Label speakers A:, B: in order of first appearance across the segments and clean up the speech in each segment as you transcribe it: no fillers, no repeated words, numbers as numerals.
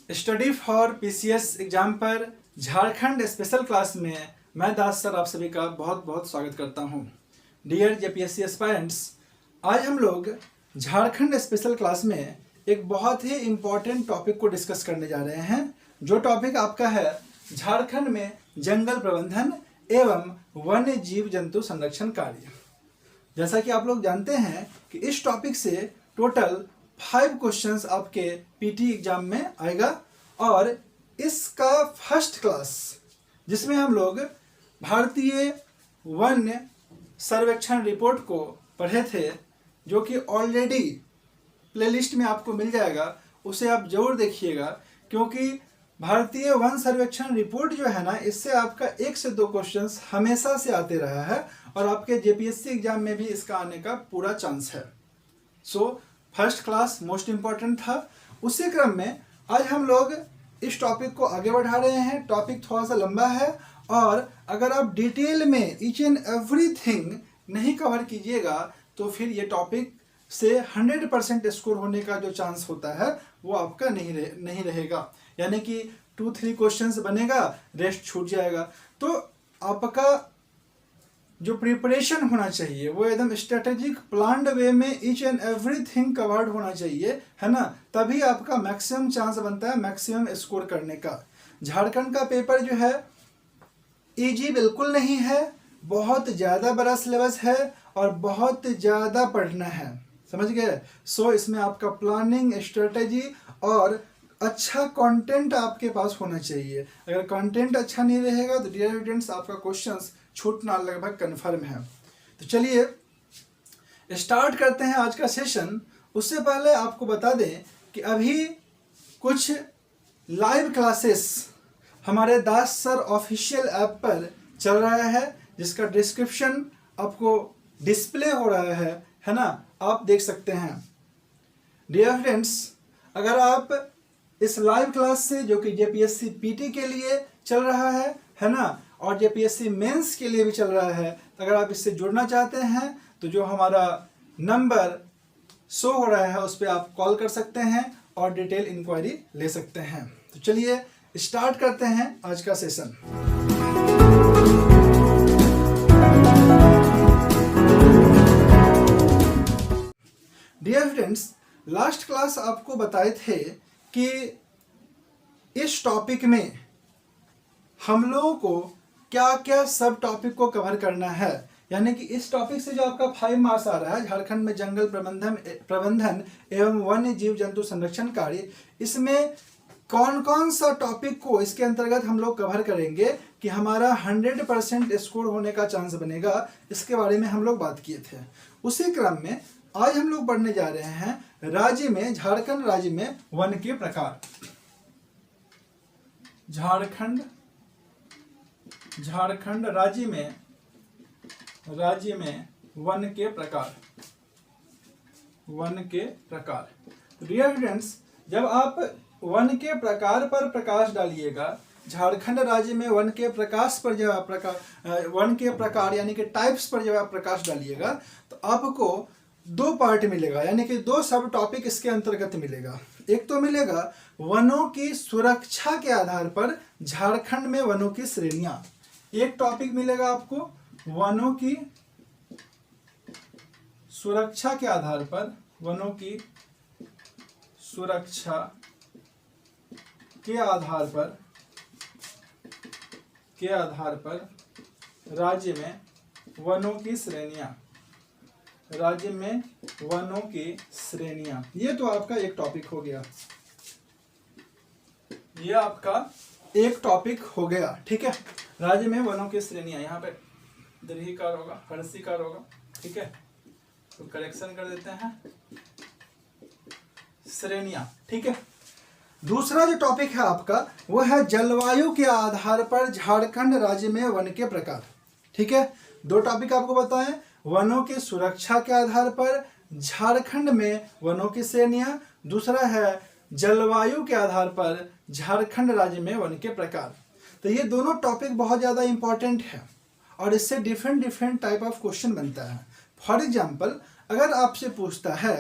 A: Study for PCS exam पर Jharkhand special class में मैं दास सर आप सभी का बहुत बहुत स्वागत करता हूं। डियर जेपीएससी एस्पायरेंट्स, आज हम लोग झारखंड स्पेशल क्लास में एक बहुत ही इम्पोर्टेंट टॉपिक को डिस्कस करने जा रहे हैं, जो टॉपिक आपका है झारखंड में जंगल प्रबंधन एवं वन्य जीव जंतु संरक्षण कार्य। जैसा कि आप लोग जानते हैं कि इस टॉपिक से टोटल 5 क्वेश्चंस आपके पीटी एग्जाम में आएगा और इसका फर्स्ट क्लास जिसमें हम लोग भारतीय वन्य सर्वेक्षण रिपोर्ट को पढ़े थे, जो कि ऑलरेडी प्लेलिस्ट में आपको मिल जाएगा, उसे आप जरूर देखिएगा, क्योंकि भारतीय वन सर्वेक्षण रिपोर्ट जो है ना, इससे आपका 1 से 2 क्वेश्चंस हमेशा से आते रहा है और आपके जेपीएससी एग्जाम में भी इसका आने का पूरा चांस है। So first class most important था। उसी क्रम में आज हम लोग इस टॉपिक को आगे बढ़ा रहे हैं। टॉपिक थोड़ा सा लंबा है और अगर आप डिटेल में ईच एंड एवरीथिंग नहीं कवर कीजिएगा तो फिर ये टॉपिक से 100% स्कोर होने का जो चांस होता है वो आपका नहीं रहेगा, यानी कि 2-3 क्वेश्चंस बनेगा, रेस्ट छूट जाएगा। तो आपका जो प्रिपरेशन होना चाहिए वो एकदम स्ट्रेटेजिक प्लान्ड वे में ईच एंड एवरीथिंग कवर्ड होना चाहिए, है ना, तभी आपका मैक्सिमम चांस बनता है मैक्सिमम स्कोर करने का। झारखंड का पेपर जो है इजी बिल्कुल नहीं है, बहुत ज़्यादा बड़ा सिलेबस है और बहुत ज़्यादा पढ़ना है, समझ गए। सो इसमें आपका प्लानिंग, स्ट्रेटेजी और अच्छा कंटेंट आपके पास होना चाहिए। अगर कंटेंट अच्छा नहीं रहेगा तो डियर स्टूडेंट्स आपका क्वेश्चंस छूटना लगभग कन्फर्म है। तो चलिए स्टार्ट करते हैं आज का सेशन। उससे पहले आपको बता दें कि अभी कुछ लाइव क्लासेस हमारे दास सर ऑफिशियल ऐप पर चल रहा है, जिसका डिस्क्रिप्शन आपको डिस्प्ले हो रहा है ना, आप देख सकते हैं। डियर फ्रेंड्स, अगर आप इस लाइव क्लास से, जो कि जेपीएससी पीटी के लिए चल रहा है ना, और जेपीएससी मेंस के लिए भी चल रहा है, तो अगर आप इससे जुड़ना चाहते हैं तो जो हमारा नंबर शो हो रहा है उस पर आप कॉल कर सकते हैं और डिटेल इंक्वायरी ले सकते हैं। तो चलिए स्टार्ट करते हैं आज का session. Dear friends, last class आपको बताए थे कि इस टॉपिक में हम लोगों को क्या क्या सब टॉपिक को कवर करना है, यानी कि इस टॉपिक से जो आपका 5 मार्क्स आ रहा है झारखंड में जंगल प्रबंधन एवं वन्य जीव जंतु संरक्षण कार्य, इसमें कौन कौन सा टॉपिक को इसके अंतर्गत हम लोग कवर करेंगे कि हमारा 100% स्कोर होने का चांस बनेगा, इसके बारे में हम लोग बात किए थे। उसी क्रम में आज हम लोग पढ़ने जा रहे हैं राज्य में, झारखंड राज्य में वन के प्रकार। झारखंड राज्य में वन के प्रकार। डियर फ्रेंड्स, जब आप वन के प्रकार पर प्रकाश डालिएगा, झारखंड राज्य में वन के प्रकाश पर जब आप वन के प्रकार यानी कि टाइप्स पर जब आप प्रकाश डालिएगा तो आपको 2 पार्ट मिलेगा, यानी कि 2 सब टॉपिक इसके अंतर्गत मिलेगा। एक तो मिलेगा वनों की सुरक्षा के आधार पर झारखंड में वनों की श्रेणियां। एक टॉपिक मिलेगा आपको वनों की सुरक्षा के आधार पर, वनों की सुरक्षा के आधार पर राज्य में वनों की श्रेणियां। ये तो आपका एक टॉपिक हो गया, ये आपका एक टॉपिक हो गया, ठीक है। राज्य में वनों की श्रेणियां, यहाँ पे दीर्घिकार होगा, हर्षिकार होगा, ठीक है, तो करेक्शन कर देते हैं, श्रेणियां, ठीक है। दूसरा जो टॉपिक है आपका वो है जलवायु के आधार पर झारखंड राज्य में वन के प्रकार, ठीक है। 2 टॉपिक आपको बताएं, वनों की सुरक्षा के आधार पर झारखंड में वनों की श्रेणियां, दूसरा है जलवायु के आधार पर झारखंड राज्य में वन के प्रकार। तो ये दोनों टॉपिक बहुत ज़्यादा इंपॉर्टेंट है और इससे different different type of question बनता है। फॉर एग्जाम्पल, अगर आपसे पूछता है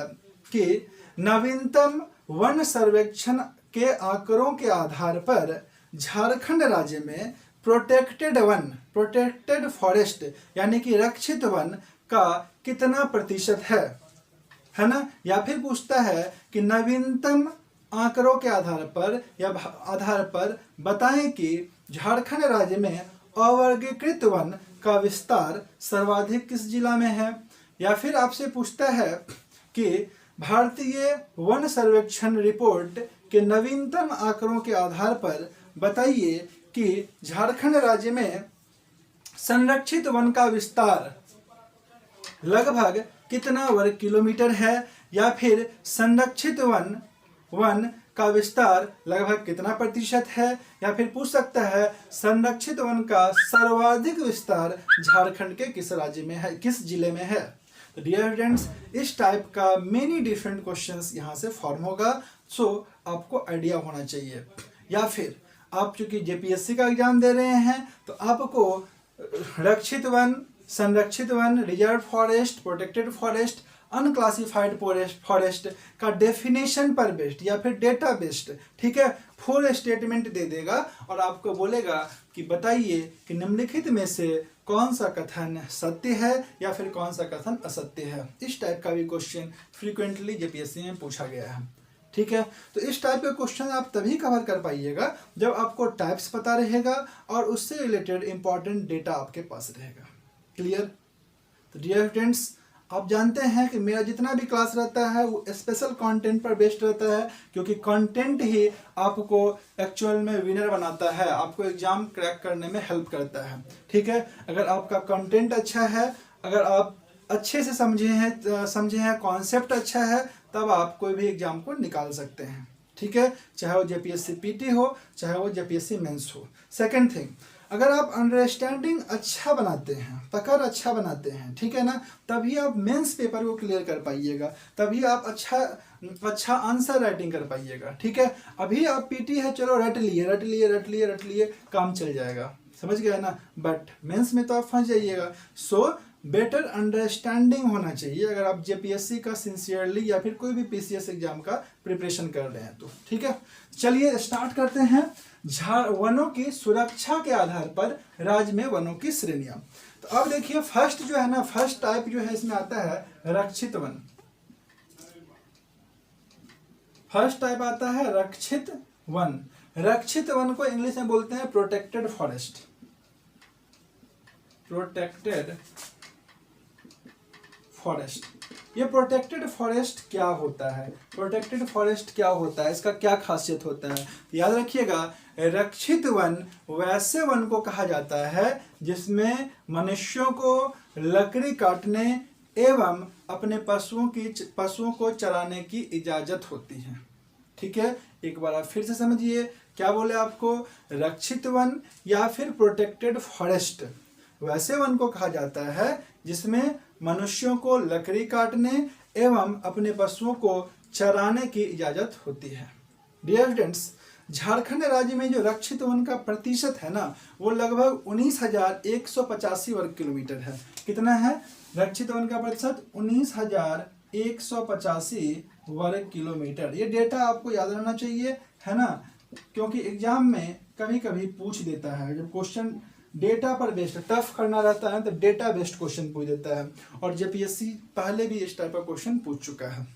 A: कि नवीनतम वन सर्वेक्षण के आंकड़ों के आधार पर झारखंड राज्य में प्रोटेक्टेड फॉरेस्ट यानी कि रक्षित वन का कितना प्रतिशत है ना। या फिर पूछता है कि नवीनतम आंकड़ों के आधार पर बताएं कि झारखंड राज्य में अवर्गीकृत वन का विस्तार सर्वाधिक किस जिला में है। या फिर आपसे पूछता है कि भारतीय वन सर्वेक्षण रिपोर्ट के नवीनतम आंकड़ों के आधार पर बताइए कि झारखंड राज्य में संरक्षित वन का विस्तार लगभग कितना वर्ग किलोमीटर है। या फिर संरक्षित वन का विस्तार लगभग कितना प्रतिशत है। या फिर पूछ सकता है संरक्षित वन का सर्वाधिक विस्तार झारखंड के किस राज्य में है, किस जिले में है। तो डियर फ्रेंड्स, इस टाइप का मेनी डिफरेंट क्वेश्चंस यहाँ से फॉर्म होगा। सो आपको आइडिया होना चाहिए। या फिर आप चूंकि जेपीएससी का एग्जाम दे रहे हैं तो आपको रक्षित वन, संरक्षित one, reserve forest, protected forest, unclassified forest का डेफिनेशन पर बेस्ड या फिर डेटा बेस्ड, ठीक है, फुल स्टेटमेंट दे देगा और आपको बोलेगा कि बताइए कि निम्नलिखित में से कौन सा कथन सत्य है या फिर कौन सा कथन असत्य है। इस टाइप का भी क्वेश्चन फ्रीक्वेंटली जेपीएससी में पूछा गया है, ठीक है। तो इस टाइप के क्वेश्चन आप तभी कवर कर पाइएगा जब आपको टाइप्स पता रहेगा और उससे रिलेटेड इंपॉर्टेंट डेटा आपके पास रहेगा। क्लियर। तो डियर फ्रेंड्स, आप जानते हैं कि मेरा जितना भी क्लास रहता है वो स्पेशल कंटेंट पर बेस्ड रहता है, क्योंकि कंटेंट ही आपको एक्चुअल में विनर बनाता है, आपको एग्जाम क्रैक करने में हेल्प करता है, ठीक है। अगर आपका कंटेंट अच्छा है, अगर आप अच्छे से समझे हैं कॉन्सेप्ट अच्छा है, तब आप कोई भी एग्जाम को निकाल सकते हैं, ठीक है, चाहे वो जेपीएससी पीटी हो, चाहे वो जेपीएससी मेंस हो। सेकंड थिंग, अगर आप अंडरस्टैंडिंग अच्छा बनाते हैं, पकड़ अच्छा बनाते हैं, ठीक है ना, तभी आप मेंस पेपर को क्लियर कर पाइएगा, तभी आप अच्छा आंसर राइटिंग कर पाइएगा, ठीक है। अभी आप पीटी है, चलो रट लिए काम चल जाएगा, समझ गए ना, बट मेंस में तो आप फंस जाइएगा। सो बेटर अंडरस्टैंडिंग होना चाहिए अगर आप जेपीएससी का सिंसियरली या फिर कोई भी पीसीएस एग्जाम का प्रिपरेशन कर रहे हैं तो, ठीक है। चलिए स्टार्ट करते हैं। वनों की सुरक्षा के आधार पर राज्य में वनों की श्रेणियां। तो अब देखिए फर्स्ट जो है ना, फर्स्ट टाइप जो है इसमें आता है रक्षित वन। फर्स्ट टाइप आता है रक्षित वन। रक्षित वन को इंग्लिश में बोलते हैं प्रोटेक्टेड फॉरेस्ट। Protected forest. ये प्रोटेक्टेड फॉरेस्ट क्या होता है, प्रोटेक्टेड फॉरेस्ट क्या होता है, इसका क्या खासियत होता है। याद रखिएगा, रक्षित वन वैसे वन को कहा जाता है जिसमें मनुष्यों को लकड़ी काटने एवं अपने पशुओं को चराने की इजाजत होती है, ठीक है। एक बार आप फिर से समझिए, क्या बोले आपको, रक्षित वन या फिर प्रोटेक्टेड फॉरेस्ट वैसे वन को कहा जाता है जिसमें मनुष्यों को लकड़ी काटने एवं अपने पशुओं को चराने की इजाजत होती है। डियर फ्रेंड्स, झारखंड राज्य में जो रक्षित वन का प्रतिशत है ना, वो लगभग 19,185 वर्ग किलोमीटर है। कितना है रक्षित वन का प्रतिशत? 19,185 वर्ग किलोमीटर। ये डेटा आपको याद रहना चाहिए, है ना, क्योंकि एग्जाम में कभी कभी पूछ देता है, जब क्वेश्चन डेटा पर बेस्ड टफ करना रहता है तो डेटा बेस्ड क्वेश्चन पूछ देता है, और जेपीएससी पहले भी इस टाइप का क्वेश्चन पूछ चुका है।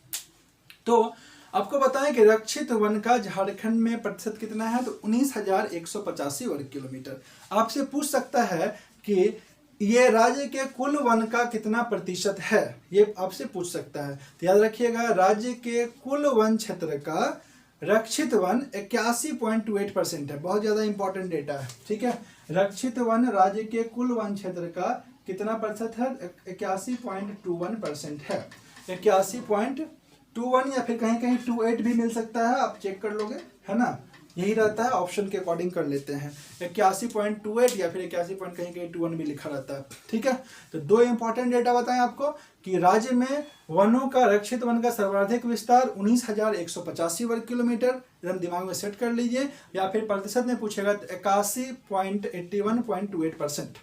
A: तो आपको बताएं कि रक्षित वन का झारखंड में प्रतिशत कितना है, तो 19,185 वर्ग किलोमीटर। आपसे पूछ सकता है कि ये राज्य के कुल वन का कितना प्रतिशत है, ये आपसे पूछ सकता है। तो याद रखिएगा, राज्य के कुल वन क्षेत्र का रक्षित वन 81.28% है। बहुत ज्यादा इंपॉर्टेंट डेटा है, ठीक है। रक्षित वन राज्य के कुल वन क्षेत्र का कितना प्रतिशत है? 81.21% है। 81.21 या फिर कहीं कहीं 28 भी मिल सकता है, आप चेक कर लोगे, है ना, यही रहता है, ऑप्शन के अकॉर्डिंग कर लेते हैं। 81.28 या फिर 81 कहीं कहीं 21 भी लिखा रहता है, ठीक है। तो दो इंपॉर्टेंट डेटा बताएं आपको कि राज्य में वनों का, रक्षित वन का सर्वाधिक विस्तार 19,185 वर्ग किलोमीटर, एकदम दिमाग में सेट कर लीजिए। या फिर प्रतिशत में पूछेगा तो 81.81.28%।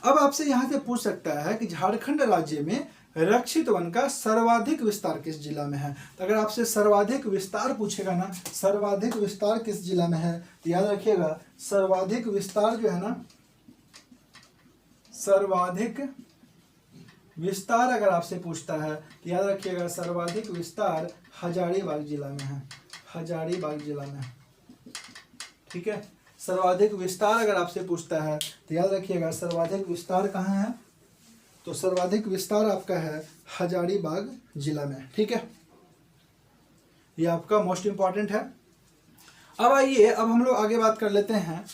A: अब आपसे यहाँ से पूछ सकता है कि झारखंड राज्य में रक्षित वन का सर्वाधिक विस्तार किस जिला में है। तो अगर आपसे सर्वाधिक विस्तार पूछेगा ना, सर्वाधिक विस्तार किस जिला में है, तो याद रखिएगा सर्वाधिक विस्तार जो है ना, सर्वाधिक विस्तार अगर आपसे पूछता है तो याद रखिएगा सर्वाधिक विस्तार हजारीबाग जिला में है, हजारीबाग जिला में। ठीक है, सर्वाधिक विस्तार अगर आपसे पूछता है तो याद रखिएगा सर्वाधिक विस्तार कहाँ है, तो सर्वाधिक विस्तार आपका है हजारीबाग जिला में। ठीक है, ये आपका मोस्ट इंपॉर्टेंट है। अब आइए, अब हम लोग आगे बात कर लेते हैं।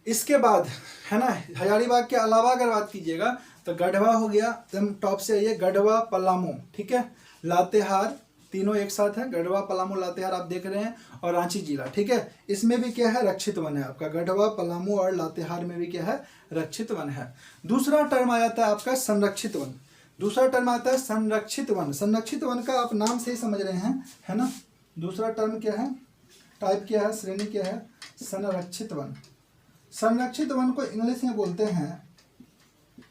A: इसके बाद है ना, हजारीबाग के अलावा अगर बात कीजिएगा तो गढ़वा हो गया, एकदम टॉप से आइए, गढ़वा पलामू, ठीक है, लातेहार, तीनों एक साथ है, गढ़वा पलामू लातेहार आप देख रहे हैं, और रांची जिला। ठीक है, इसमें भी क्या है, रक्षित वन है आपका, गढ़वा पलामू और लातेहार में भी क्या है, रक्षित वन है। दूसरा टर्म आ जाता है आपका संरक्षित वन, दूसरा टर्म आता है संरक्षित वन। संरक्षित वन का आप नाम से ही समझ रहे हैं, है ना। दूसरा टर्म क्या है, टाइप क्या है, श्रेणी क्या है, संरक्षित वन। संरक्षित वन को इंग्लिश में बोलते हैं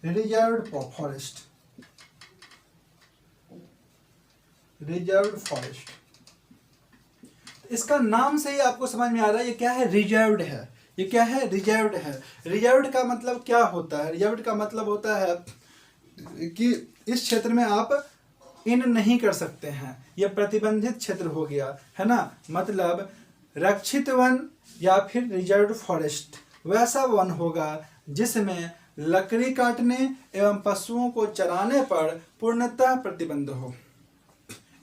A: रिजर्व्ड फॉरेस्ट, रिजर्व्ड फॉरेस्ट। इसका नाम से ही आपको समझ में आ रहा है ये क्या है, रिजर्व्ड है। ये क्या है, रिजर्व्ड है। रिजर्व्ड का मतलब क्या होता है, रिजर्व्ड का मतलब होता है कि इस क्षेत्र में आप इन नहीं कर सकते हैं, यह प्रतिबंधित क्षेत्र हो गया, है ना। मतलब रक्षित वन या फिर रिजर्व्ड फॉरेस्ट वैसा वन होगा जिसमें लकड़ी काटने एवं पशुओं को चराने पर पूर्णतः प्रतिबंध हो।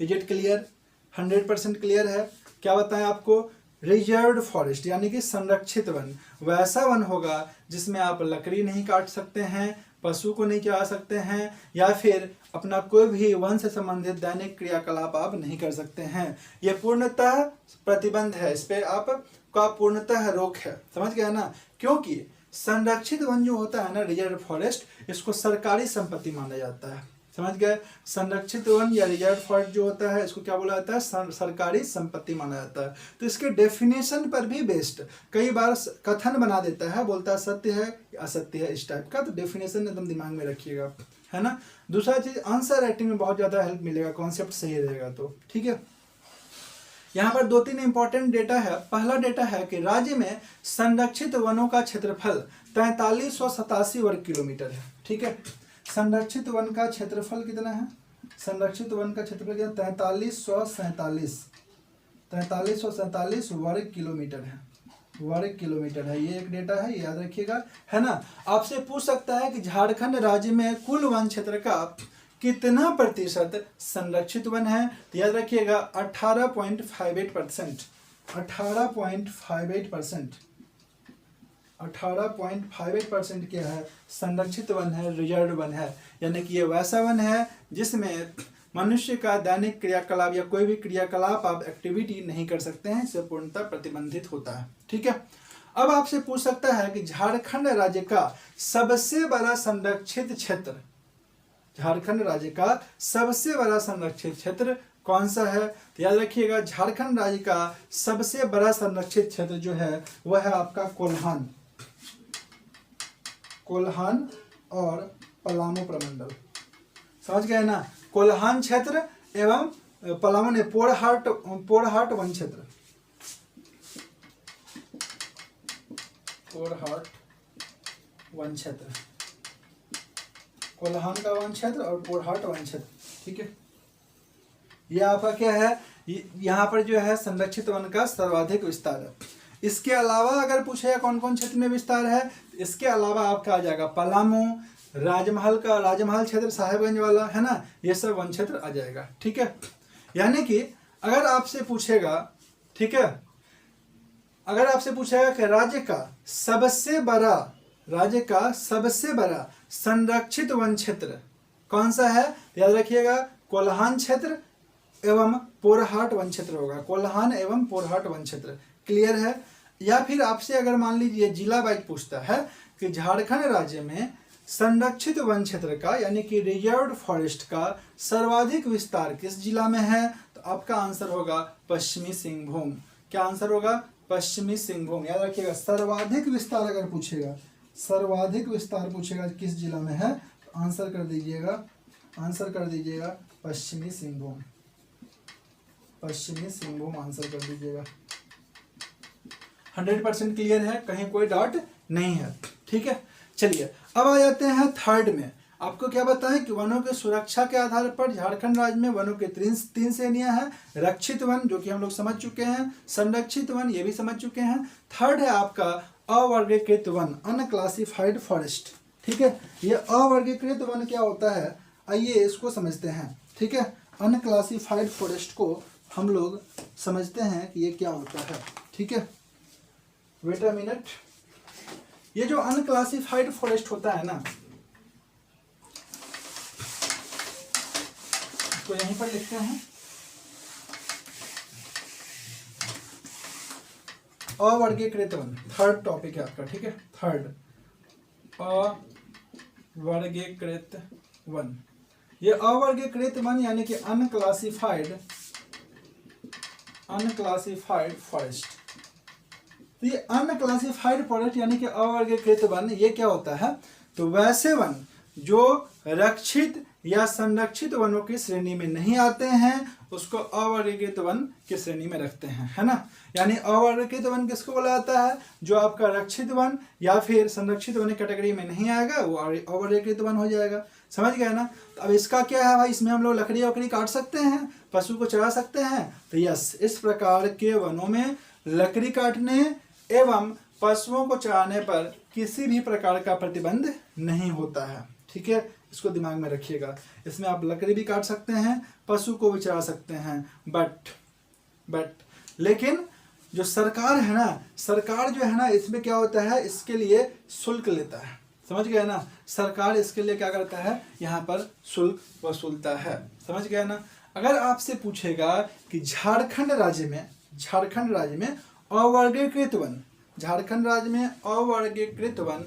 A: इज इट क्लियर, 100% क्लियर है। क्या बताएं आपको, रिजर्व्ड फॉरेस्ट यानी कि संरक्षित वन वैसा वन होगा जिसमें आप लकड़ी नहीं काट सकते हैं, पशु को नहीं चरा सकते हैं, या फिर अपना कोई भी वन से संबंधित दैनिक क्रियाकलाप आप नहीं कर सकते हैं। यह पूर्णतः प्रतिबंध है, इस पे आपका पूर्णतः रोक है, समझ गया ना। क्योंकि संरक्षित वन जो होता है ना, रिजर्व फॉरेस्ट, इसको सरकारी संपत्ति माना जाता है, समझ गए। संरक्षित वन या रिजर्व फॉरेस्ट जो होता है इसको क्या बोला जाता है, सरकारी संपत्ति माना जाता है। तो इसके डेफिनेशन पर भी बेस्ड कई बार कथन बना देता है, बोलता है सत्य है या असत्य है, इस टाइप का। तो डेफिनेशन एकदम दिमाग में रखिएगा, है ना। दूसरा चीज, आंसर राइटिंग में बहुत ज्यादा हेल्प मिलेगा, कॉन्सेप्ट सही रहेगा तो। ठीक है, यहाँ पर 2-3 इंपॉर्टेंट डेटा है। पहला डेटा है कि राज्य में संरक्षित वनों का क्षेत्रफल 4387 वर्ग किलोमीटर है। ठीक है, संरक्षित वन का क्षेत्रफल कितना है, संरक्षित वन का क्षेत्रफल कितना, 4347 वर्ग किलोमीटर है, वर्ग किलोमीटर है। ये एक डेटा है, याद रखिएगा, है ना। आपसे पूछ सकता है कि झारखंड राज्य में कुल वन क्षेत्र का कितना प्रतिशत संरक्षित वन है, तो याद रखिएगा 18.58%, 18.58%, 18.58% क्या है, संरक्षित वन है, रिजर्व वन है। यानी कि ये वैसा वन है जिसमें मनुष्य का दैनिक क्रियाकलाप या कोई भी क्रियाकलाप आप एक्टिविटी नहीं कर सकते हैं, इससे पूर्णतः प्रतिबंधित होता है। ठीक है, अब आपसे पूछ सकता है कि झारखंड राज्य का सबसे बड़ा संरक्षित क्षेत्र, झारखंड राज्य का सबसे बड़ा संरक्षित क्षेत्र कौन सा है, तो याद रखिएगा झारखंड राज्य का सबसे बड़ा संरक्षित क्षेत्र जो है वह है आपका कोल्हान, कोल्हान और पलामू प्रमंडल, समझ गए ना। कोल्हान क्षेत्र एवं पलामू ने पोरहाट वन क्षेत्र, पोरहाट वन क्षेत्र, कोल्हान का वन क्षेत्र और पोरहाट वन क्षेत्र। ठीक है, ये आपका क्या है, यहाँ पर जो है संरक्षित वन का सर्वाधिक विस्तार है। इसके अलावा अगर पूछेगा कौन कौन क्षेत्र में विस्तार है, इसके अलावा आपका आ जाएगा पलामू, राजमहल का, राजमहल क्षेत्र साहेबगंज वाला, है ना, ये सब वन क्षेत्र आ जाएगा। ठीक है, यानी कि अगर आपसे पूछेगा, ठीक है, अगर आपसे पूछेगा कि राज्य का सबसे बड़ा संरक्षित वन क्षेत्र कौन सा है, याद रखिएगा कोल्हान क्षेत्र एवं पोरहाट वन क्षेत्र होगा, कोल्हान एवं पोरहाट वन क्षेत्र। क्लियर है। या फिर आपसे अगर मान लीजिए जिला वाइज पूछता है कि झारखंड राज्य में संरक्षित वन क्षेत्र का यानी कि रिजर्व्ड फॉरेस्ट का सर्वाधिक विस्तार किस जिला में है, तो आपका आंसर होगा पश्चिमी सिंहभूम। क्या आंसर होगा, पश्चिमी सिंहभूम। याद रखिएगा सर्वाधिक विस्तार अगर पूछेगा, सर्वाधिक विस्तार पूछेगा किस जिला में है, तो आंसर कर दीजिएगा पश्चिमी सिंहभूम। पश्चिमी सिंहभूम आंसर कर दीजिएगा। 100% क्लियर है, कहीं कोई डाउट नहीं है। ठीक है, चलिए अब आ जाते हैं थर्ड में। आपको क्या बताएं कि वनों की सुरक्षा के आधार पर झारखंड राज्य में वनों के तीन श्रेणियां हैं। रक्षित वन जो कि हम लोग समझ चुके हैं, संरक्षित वन ये भी समझ चुके हैं। थर्ड है आपका अवर्गीकृत वन, अनक्लासिफाइड फॉरेस्ट। ठीक है, ये अवर्गीकृत वन क्या होता है, आइए इसको समझते हैं। ठीक है, अनक्लासिफाइड फॉरेस्ट को हम लोग समझते हैं कि ये क्या होता है। ठीक है, वेट अ मिनट। ये जो अनक्लासिफाइड फॉरेस्ट होता है ना, तो यहीं पर लिखते हैं अवर्गीकृत वन, थर्ड टॉपिक है आपका। ठीक है, थर्ड अवर्गीकृत वन। ये अवर्गीकृत वन यानी कि अनक्लासिफाइड फॉरेस्ट। तो ये अनक्लासिफाइड फॉरेस्ट यानी कि अवर्गीकृत वन ये क्या होता है, तो वैसे वन जो रक्षित या संरक्षित वनों की श्रेणी में नहीं आते हैं उसको अवर्गीकृत वन की श्रेणी में रखते हैं, है ना। यानी अवर्गीकृत वन किसको बोला जाता है, जो आपका रक्षित वन या फिर संरक्षित वन कैटेगरी में नहीं आएगा वो अवर्गीकृत वन हो जाएगा। समझ गए ना। तो अब इसका क्या है भाई, इसमें हम लोग लकड़ी वकड़ी काट सकते हैं, पशु को चरा सकते हैं। तो यस, इस प्रकार के वनों में लकड़ी काटने एवं पशुओं को चराने पर किसी भी प्रकार का प्रतिबंध नहीं होता है। ठीक है, इसको दिमाग में रखिएगा। इसमें आप लकड़ी भी काट सकते हैं, पशु को भी चरा सकते हैं, बट लेकिन जो सरकार है ना, सरकार जो है ना, इसमें क्या होता है, इसके लिए शुल्क लेता है। समझ गए ना, सरकार इसके लिए क्या करता है, यहाँ पर शुल्क वसूलता है। समझ गए ना। अगर आपसे पूछेगा कि झारखंड राज्य में अवर्गीकृत वन, झारखंड राज्य में अवर्गीकृत वन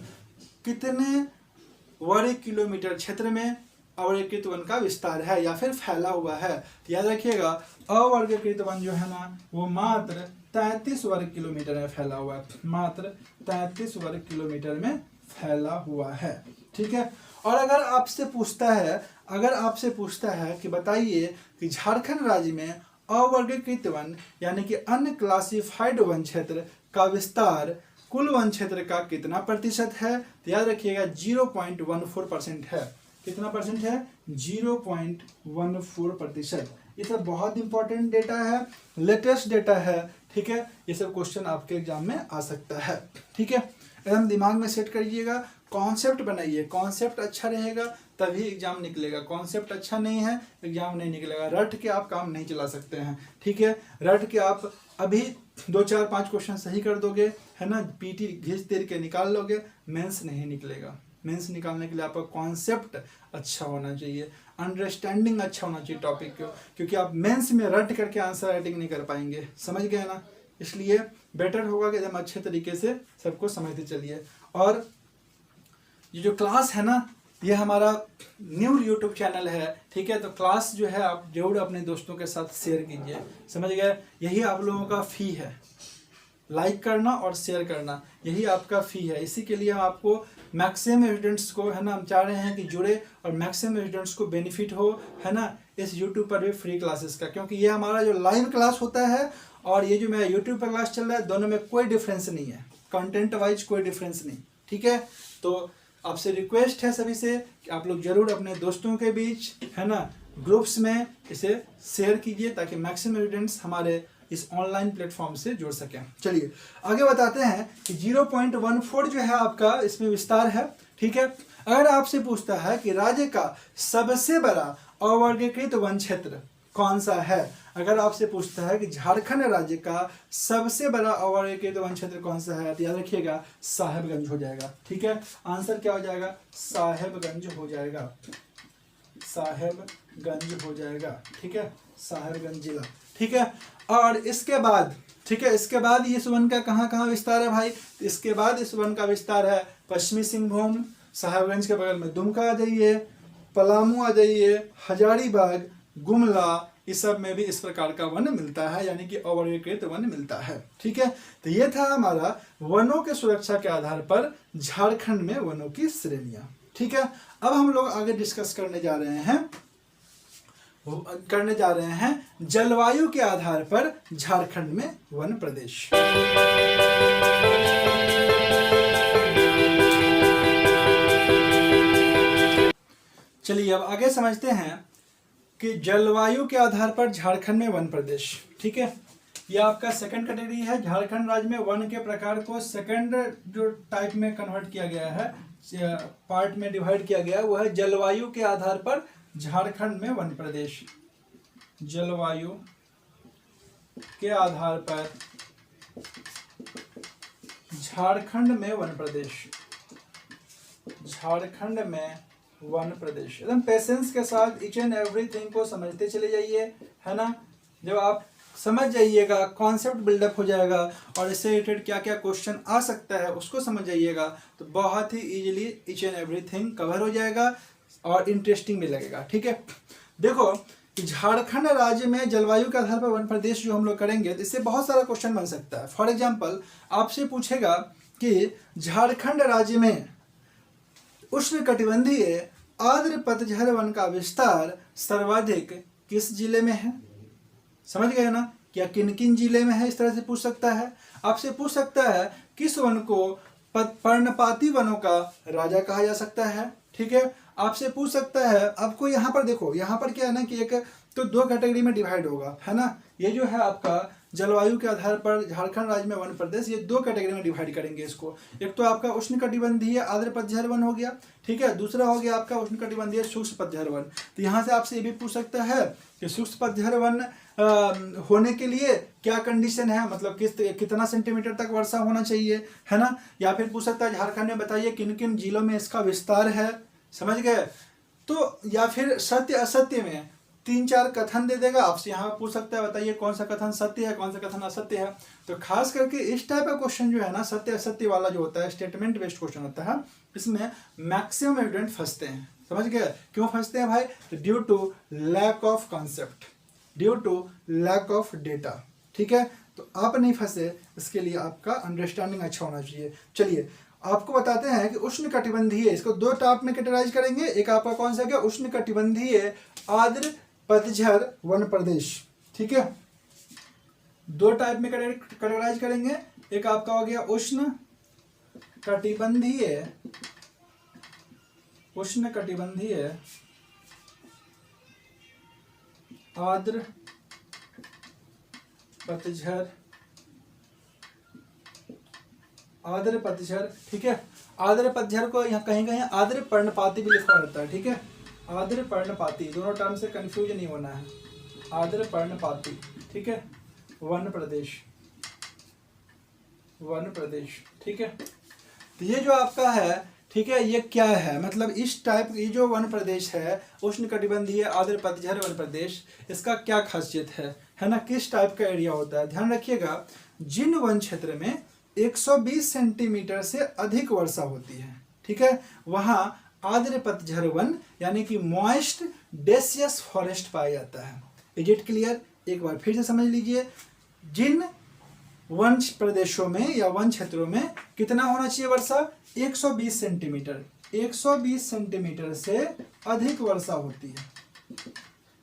A: कितने वर्ग किलोमीटर क्षेत्र में अवर्गीकृत वन का विस्तार है या फिर फैला हुआ है। तो याद रखिएगा, अवर्गीकृत वन जो है ना वो मात्र 33 वर्ग किलोमीटर में फैला हुआ है, मात्र 33 वर्ग किलोमीटर में फैला हुआ है। ठीक है, और अगर आपसे पूछता है कि बताइए कि झारखंड राज्य में अवर्गीकृत वन यानी कि अनक्लासिफाइड वन क्षेत्र का विस्तार कुल वन क्षेत्र का कितना प्रतिशत है, तो याद रखिएगा 0.14% है। कितना परसेंट है, 0.14%। ये सब बहुत इंपॉर्टेंट डेटा है, लेटेस्ट डेटा है। ठीक है, ये सब क्वेश्चन आपके एग्जाम में आ सकता है। ठीक है, एकदम दिमाग में सेट करिएगा, कॉन्सेप्ट बनाइए, कॉन्सेप्ट अच्छा रहेगा तभी एग्जाम निकलेगा। कॉन्सेप्ट अच्छा नहीं है एग्जाम नहीं निकलेगा। रट के आप काम नहीं चला सकते हैं। ठीक है, रट के आप अभी 2 4 5 क्वेश्चन सही कर दोगे, है ना, पीटी घिस तीर के निकाल लोगे, मेंस नहीं निकलेगा। मेंस निकालने के लिए आपका कॉन्सेप्ट अच्छा होना चाहिए, अंडरस्टैंडिंग अच्छा होना चाहिए टॉपिक को, क्योंकि आप मेंस में रट करके आंसर राइटिंग नहीं कर पाएंगे। समझ गए ना। इसलिए बेटर होगा कि एकदम अच्छे तरीके से सबको समझते चलिए। और ये जो क्लास है ना, ये हमारा न्यू यूट्यूब चैनल है। ठीक है, तो क्लास जो है आप जरूर अपने दोस्तों के साथ शेयर कीजिए। समझ गए, यही आप लोगों का फी है, लाइक करना और शेयर करना, यही आपका फी है। इसी के लिए हम आपको मैक्सिमम स्टूडेंट्स को, है ना, हम चाह रहे हैं कि जुड़े और मैक्सिमम स्टूडेंट्स को बेनिफिट हो, है ना, इस यूट्यूब पर भी फ्री क्लासेस का। क्योंकि ये हमारा जो लाइव क्लास होता है और ये जो मेरा यूट्यूब पर क्लास चल रहा है, दोनों में कोई डिफरेंस नहीं है, कंटेंट वाइज कोई डिफरेंस नहीं। ठीक है, तो आपसे रिक्वेस्ट है सभी से कि आप लोग जरूर अपने दोस्तों के बीच, है ना, ग्रुप्स में इसे शेयर कीजिए ताकि मैक्सिमम स्टूडेंट्स हमारे इस ऑनलाइन प्लेटफॉर्म से जुड़ सकें। चलिए आगे बताते हैं कि 0.14 जो है आपका इसमें विस्तार है। ठीक है, अगर आपसे पूछता है कि राज्य का सबसे बड़ा अवर्गीकृत वन क्षेत्र कौन सा है, अगर आपसे पूछता है कि झारखंड राज्य का सबसे बड़ा अवर्गीकृत वन क्षेत्र कौन सा है, तो याद रखिएगा साहेबगंज हो जाएगा। ठीक है, आंसर क्या हो जाएगा, साहेबगंज हो जाएगा, साहेबगंज हो जाएगा। ठीक है, साहेबगंज जिला। ठीक है, और इसके बाद, ठीक है, इसके बाद इस वन का कहाँ विस्तार है भाई, इसके बाद इस वन का विस्तार है पश्चिमी सिंहभूम, साहेबगंज के बगल में दुमका आ जाइए, पलामू आ जाइए, हजारीबाग, गुमला, इस सब में भी इस प्रकार का वन मिलता है, यानी कि अवर्गीकृत वन मिलता है। ठीक है, तो ये था हमारा वनों के सुरक्षा के आधार पर झारखंड में वनों की श्रेणियां। ठीक है, अब हम लोग आगे डिस्कस करने जा रहे हैं जलवायु के आधार पर झारखंड में वन प्रदेश। चलिए अब आगे समझते हैं कि जलवायु के आधार पर झारखंड में वन प्रदेश। ठीक है, यह आपका सेकंड कैटेगरी है। झारखंड राज्य में वन के प्रकार को सेकंड जो टाइप में कन्वर्ट किया गया है, पार्ट में डिवाइड किया गया है, वो है जलवायु के आधार पर झारखंड में वन प्रदेश। जलवायु के आधार पर झारखंड में वन प्रदेश। झारखंड में वन प्रदेश एकदम पेशेंस के साथ ईच एंड एवरीथिंग को समझते चले जाइए, है ना। जब आप समझ जाइएगा, कॉन्सेप्ट बिल्डअप हो जाएगा और इससे रिलेटेड क्या क्या क्वेश्चन आ सकता है उसको समझ जाइएगा, तो बहुत ही easily each and everything cover हो जाएगा और इंटरेस्टिंग भी लगेगा। ठीक है, देखो झारखंड राज्य में जलवायु के आधार पर वन प्रदेश जो हम लोग करेंगे, तो इससे बहुत सारा क्वेश्चन बन सकता है। फॉर एग्जाम्पल आपसे पूछेगा कि झारखंड राज्य में उष्णकटिबंधीय आर्द्र पतझड़ वन का विस्तार सर्वाधिक किस जिले में है। समझ गए ना, क्या किन किन जिले में है, इस तरह से पूछ सकता है। आपसे पूछ सकता है किस वन को पर्णपाती वनों का राजा कहा जा सकता है। ठीक है, आपसे पूछ सकता है, आपको यहाँ पर देखो, यहाँ पर क्या है ना कि एक तो दो कैटेगरी में डिवाइड होगा, है ना। ये जो है आपका जलवायु के आधार पर झारखंड राज्य में वन प्रदेश, ये दो कैटेगरी में डिवाइड करेंगे इसको। एक तो आपका उष्णकटिबंधीय आर्द्र पतझड़ वन हो गया, ठीक है। दूसरा हो गया आपका उष्णकटिबंधीय शुष्क पतझड़ वन। तो यहाँ से आपसे ये भी पूछ सकता है कि शुष्क पतझड़ वन होने के लिए क्या कंडीशन है, मतलब कितना सेंटीमीटर तक वर्षा होना चाहिए, है ना। या फिर पूछ सकता है झारखंड में बताइए किन किन जिलों में इसका विस्तार है। समझ गए। तो या फिर सत्य असत्य में 3-4 कथन दे देगा, आपसे यहाँ पूछ सकता है बताइए कौन सा कथन सत्य है, कौन सा कथन असत्य है। तो खास करके इस टाइप का क्वेश्चन जो है ना, सत्य असत्य वाला जो होता है, स्टेटमेंट बेस्ड क्वेश्चन होता है, इसमें मैक्सिमम स्टूडेंट फंसते हैं। समझ गए क्यों फंसते हैं भाई? Due to lack of concept, due to lack of data. ठीक है, तो आप नहीं फंसे, इसके लिए आपका अंडरस्टैंडिंग अच्छा होना चाहिए। चलिए आपको बताते हैं कि उष्णकटिबंधीय, इसको दो टाइप में कैटेगराइज करेंगे। एक आपका कौन सा गया? उष्णकटिबंधीय आर्द्र पतझड़ वन प्रदेश। ठीक है, दो टाइप में कैटेगराइज करेंगे। एक आपका हो गया उष्णकटिबंधीय आर्द्र पतझड़। ठीक है, आर्द्र पतझड़ को यहाँ कहीं कहीं आर्द्र पर्णपाती भी लिखा रहता है। ठीक है, आर्द्र पर्णपाती, दोनों टर्म से कंफ्यूज नहीं होना है। आर्द्र पर्णपाती, ठीक है, वन प्रदेश। ठीक है, तो ये जो आपका है, ठीक है, ये क्या है, मतलब इस टाइप, ये जो वन प्रदेश है उष्णकटिबंधीय आर्द्र पतझड़ वन प्रदेश, इसका क्या खासियत है ना, किस टाइप का एरिया होता है। ध्यान रखिएगा, जिन वन क्षेत्र में 120 सेंटीमीटर से अधिक वर्षा होती है, ठीक है, वहां आर्द्र पतझड़ वन यानी कि मॉइस्ट डेसियस फॉरेस्ट पाया जाता है। Is it clear? एक बार फिर से समझ लीजिए, जिन वन प्रदेशों में या वन क्षेत्रों में कितना होना चाहिए वर्षा? 120 सेंटीमीटर, 120 सेंटीमीटर से अधिक वर्षा होती है,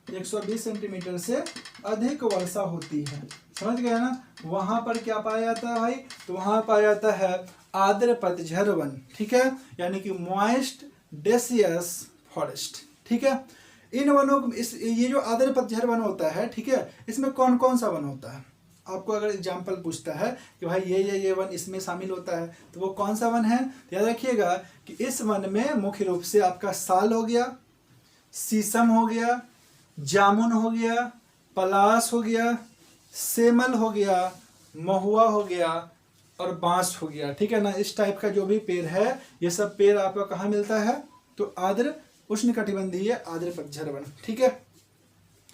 A: 120 सेंटीमीटर से अधिक वर्षा होती है। समझ गए ना, वहां पर क्या पाया जाता है भाई? तो वहां पाया जाता है आर्द्र पतझड़ वन। ठीक है, यानी कि मॉइस्ट डेसियस फॉरेस्ट। ठीक है, इन वनों ये जो आर्द्र पतझड़ वन होता है, ठीक है, इसमें कौन कौन सा वन होता है? आपको अगर एग्जाम्पल पूछता है कि भाई ये वन इसमें शामिल होता है, तो वो कौन सा वन है? तो याद रखिएगा कि इस वन में मुख्य रूप से आपका साल हो गया, शीशम हो गया, जामुन हो गया, पलाश हो गया, सेमल हो गया, महुआ हो गया और बांस हो गया। ठीक है ना, इस टाइप का जो भी पेड़ है, ये सब पेड़ आपका कहाँ मिलता है? तो आर्द्र उष्णकटिबंधीय आर्द्र पतझड़ वन। ठीक है,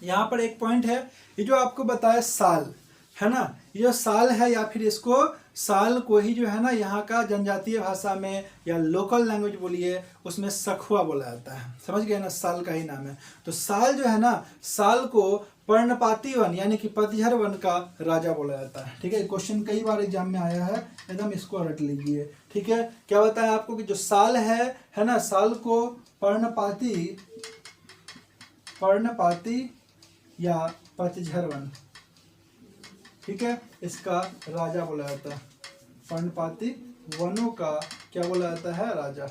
A: यहाँ पर एक पॉइंट है, ये जो आपको बताया साल है ना, ये जो साल है या फिर इसको साल को ही जो है ना यहाँ का जनजातीय भाषा में या लोकल लैंग्वेज बोलिए उसमें सखुआ बोला जाता है। समझ गए ना, साल का ही नाम है। तो साल जो है ना, साल को पर्णपाती वन यानी कि पतझड़ वन का राजा बोला जाता है। ठीक है, क्वेश्चन कई बार एग्जाम में आया है, एकदम इसको रट लीजिए। ठीक है, क्या बताया आपको कि जो साल है ना, साल को पर्णपाती या पतझड़ वन, ठीक है, इसका राजा बोला जाता है। पर्णपाती वनों का क्या बोला जाता है? राजा।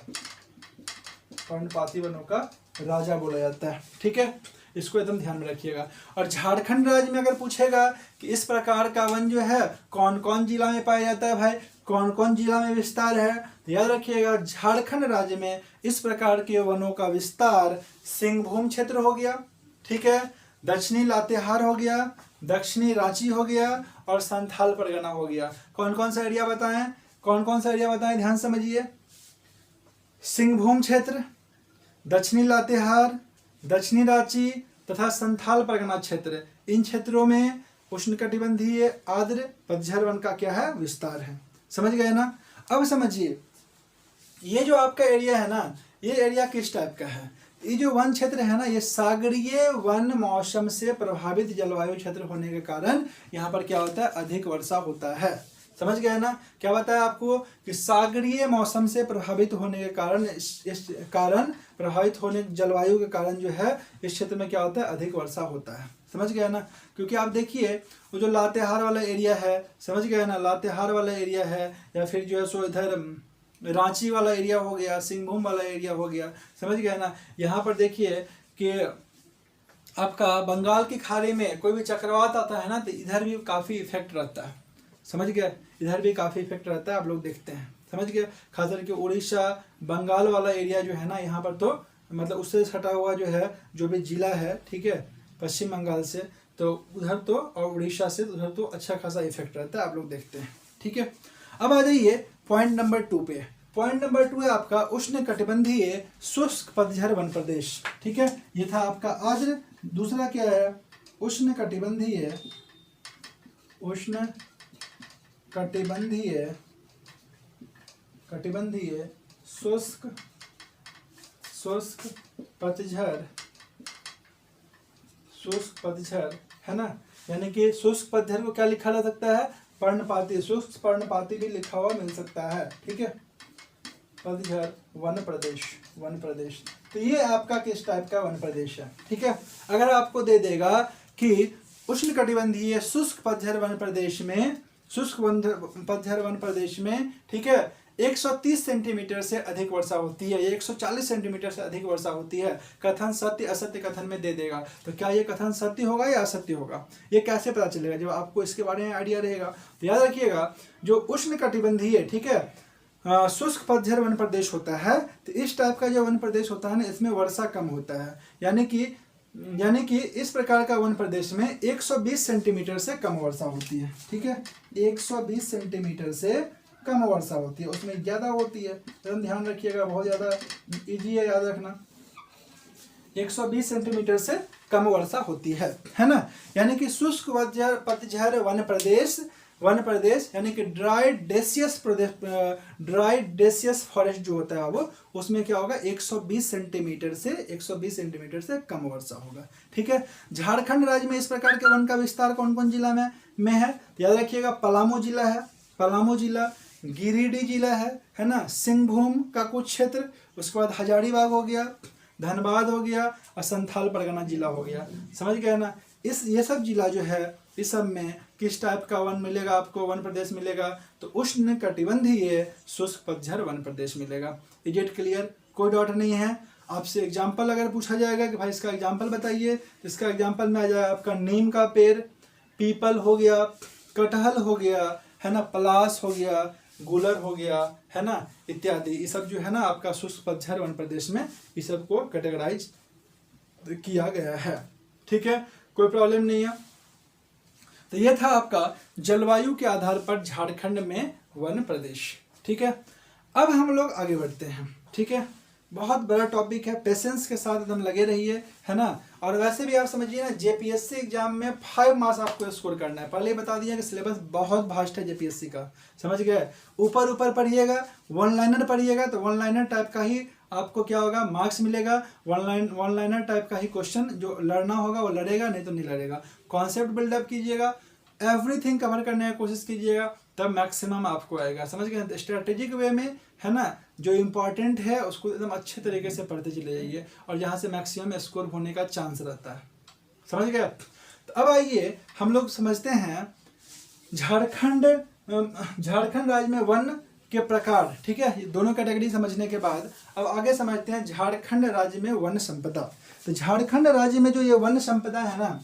A: पर्णपाती वनों का राजा बोला जाता है। ठीक है, इसको एकदम ध्यान में रखिएगा। और झारखंड राज्य में अगर पूछेगा कि इस प्रकार का वन जो है कौन कौन जिला में पाया जाता है, भाई कौन कौन जिला में विस्तार है, तो याद रखिएगा झारखंड राज्य में इस प्रकार के वनों का विस्तार सिंहभूम क्षेत्र हो गया, ठीक है, दक्षिणी लातेहार हो गया, दक्षिणी रांची हो गया और संथाल परगना हो गया। कौन कौन सा एरिया बताएं? कौन कौन सा एरिया बताएं? ध्यान समझिए। सिंहभूम क्षेत्र, दक्षिणी लातेहार, दक्षिणी रांची तथा संथाल परगना क्षेत्र, इन क्षेत्रों में उष्णकटिबंधीय आर्द्र पतझड़ वन का क्या है? विस्तार है। समझ गए ना? अब समझिए, ये जो आपका एरिया है ना, ये एरिया किस टाइप का है? ये जो वन क्षेत्र है ना, ये सागरीय वन मौसम से प्रभावित जलवायु क्षेत्र होने के कारण यहाँ पर क्या होता है? अधिक वर्षा होता है। समझ गए ना? क्या बताया आपको कि सागरीय मौसम से प्रभावित होने के कारण, इस कारण प्रभावित होने जलवायु के कारण जो है इस क्षेत्र में क्या होता है? अधिक वर्षा होता है। समझ गए ना? क्योंकि आप देखिए वो जो लातेहार वाला एरिया है, समझ गए ना, लातेहार वाला एरिया है, या फिर जो है सो इधर रांची वाला एरिया हो गया, सिंहभूम वाला एरिया हो गया, समझ गए ना। यहाँ पर देखिए कि आपका बंगाल की खाड़ी में कोई भी चक्रवात आता है ना, तो इधर भी काफ़ी इफेक्ट रहता है। समझ गए, इधर भी काफ़ी इफेक्ट रहता है, आप लोग देखते हैं। समझ गए, खास करके उड़ीसा बंगाल वाला एरिया जो है ना, यहाँ पर तो मतलब उससे सटा हुआ जो है जो भी जिला है, ठीक है, पश्चिम बंगाल से, तो उधर तो और उड़ीसा से उधर तो अच्छा खासा इफेक्ट रहता है, आप लोग देखते हैं। ठीक है, अब आ जाइए पॉइंट नंबर 2 पे। पॉइंट नंबर 2 है आपका उष्ण कटिबंधीय शुष्क पतझड़ वन प्रदेश। ठीक है, ये था आपका आर्द्र। दूसरा क्या है? उष्ण कटिबंधीय शुष्क पतझड़ है ना, यानी कि शुष्क पतझड़ को क्या लिखा जा सकता है? पर्णपाती, शुष्क पर्णपाती भी लिखा हुआ मिल सकता है। ठीक है, पतझड़ वन प्रदेश। तो ये आपका किस टाइप का वन प्रदेश है? ठीक है, अगर आपको दे देगा कि उष्ण कटिबंधीय शुष्क पतझड़ वन प्रदेश में, ठीक है, 130 सेंटीमीटर से अधिक वर्षा होती है, 140 सेंटीमीटर से अधिक वर्षा होती है, कथन सत्य असत्य कथन में दे देगा। तो क्या ये कथन सत्य होगा या असत्य होगा? ये कैसे पता चलेगा? जब आपको इसके बारे में आइडिया रहेगा। तो याद रखिएगा, जो उष्ण कटिबंधीय, ठीक है, शुष्क पतझड़ वन प्रदेश होता है, तो इस टाइप का जो वन प्रदेश होता है ना, इसमें वर्षा कम होता है। यानी कि इस प्रकार का वन प्रदेश में 120 सेंटीमीटर से कम वर्षा होती है। ठीक है, 120 सेंटीमीटर से कम वर्षा होती है, उसमें ज़्यादा होती है। तो ध्यान रखिएगा, बहुत ज़्यादा इजी है याद रखना। 120 सेंटीमीटर से कम वर्षा होती है ना। यानी कि शुष्क पतझड़ वन प्रदेश यानी कि ड्राई डेसियस फॉरेस्ट जो होता है वो, उसमें क्या होगा? 120 सेंटीमीटर से कम वर्षा होगा। ठीक है, झारखंड राज्य में इस प्रकार के वन का विस्तार कौन कौन जिला में है? याद रखिएगा, पलामू जिला, गिरिडीह जिला है ना, सिंहभूम का कुछ क्षेत्र, उसके बाद हजारीबाग हो गया, धनबाद हो गया और संथाल परगना जिला हो गया। समझ गए ना? ये सब जिला जो है, इस सब में किस टाइप का वन मिलेगा आपको? वन प्रदेश मिलेगा, तो उष्ण कटिबंधीय शुष्क पतझड़ वन प्रदेश मिलेगा। Is it clear? कोई डाउट नहीं है? आपसे एग्जाम्पल अगर पूछा जाएगा कि भाई इसका एग्जाम्पल बताइए, तो इसका एग्जाम्पल में आ जाएगा आपका नीम का पेड़, पीपल हो गया, कटहल हो गया, है ना, पलास हो गया, गुलर हो गया, है ना, इत्यादि। ये सब जो है ना आपका शुष्क पतझड़ वन प्रदेश में ये सब को कैटेगराइज किया गया है। ठीक है, कोई प्रॉब्लम नहीं है। तो ये था आपका जलवायु के आधार पर झारखंड में वन प्रदेश। ठीक है, अब हम लोग आगे बढ़ते हैं। ठीक है, बहुत बड़ा टॉपिक है, पेशेंस के साथ एकदम लगे रहिए, है ना। और वैसे भी आप समझिए ना, जेपीएससी एग्जाम में 5 मार्क्स आपको स्कोर करना है। पहले ही बता दिया कि सिलेबस बहुत भास्ट है जेपीएससी का, समझ गए। ऊपर ऊपर पढ़िएगा, वन लाइनर पढ़िएगा तो वन लाइनर टाइप का ही आपको क्या होगा, मार्क्स मिलेगा। वन लाइनर टाइप का ही क्वेश्चन जो लड़ना होगा वो लड़ेगा, नहीं तो नहीं लड़ेगा। कॉन्सेप्ट बिल्डअप कीजिएगा, एवरीथिंग कवर करने की कोशिश कीजिएगा, तब मैक्सिमम आपको आएगा, समझ गए। स्ट्रेटेजिक वे में, है ना, जो इम्पोर्टेंट है उसको एकदम अच्छे तरीके से पढ़ते चले जाइए, और यहाँ से मैक्सिमम स्कोर होने का चांस रहता है, समझ गए। तो अब आइए हम लोग समझते हैं झारखंड राज्य में वन के प्रकार, ठीक है। ये दोनों कैटेगरी समझने के बाद अब आगे समझते हैं झारखंड राज्य में वन संपदा। तो झारखंड राज्य में जो ये वन संपदा है ना,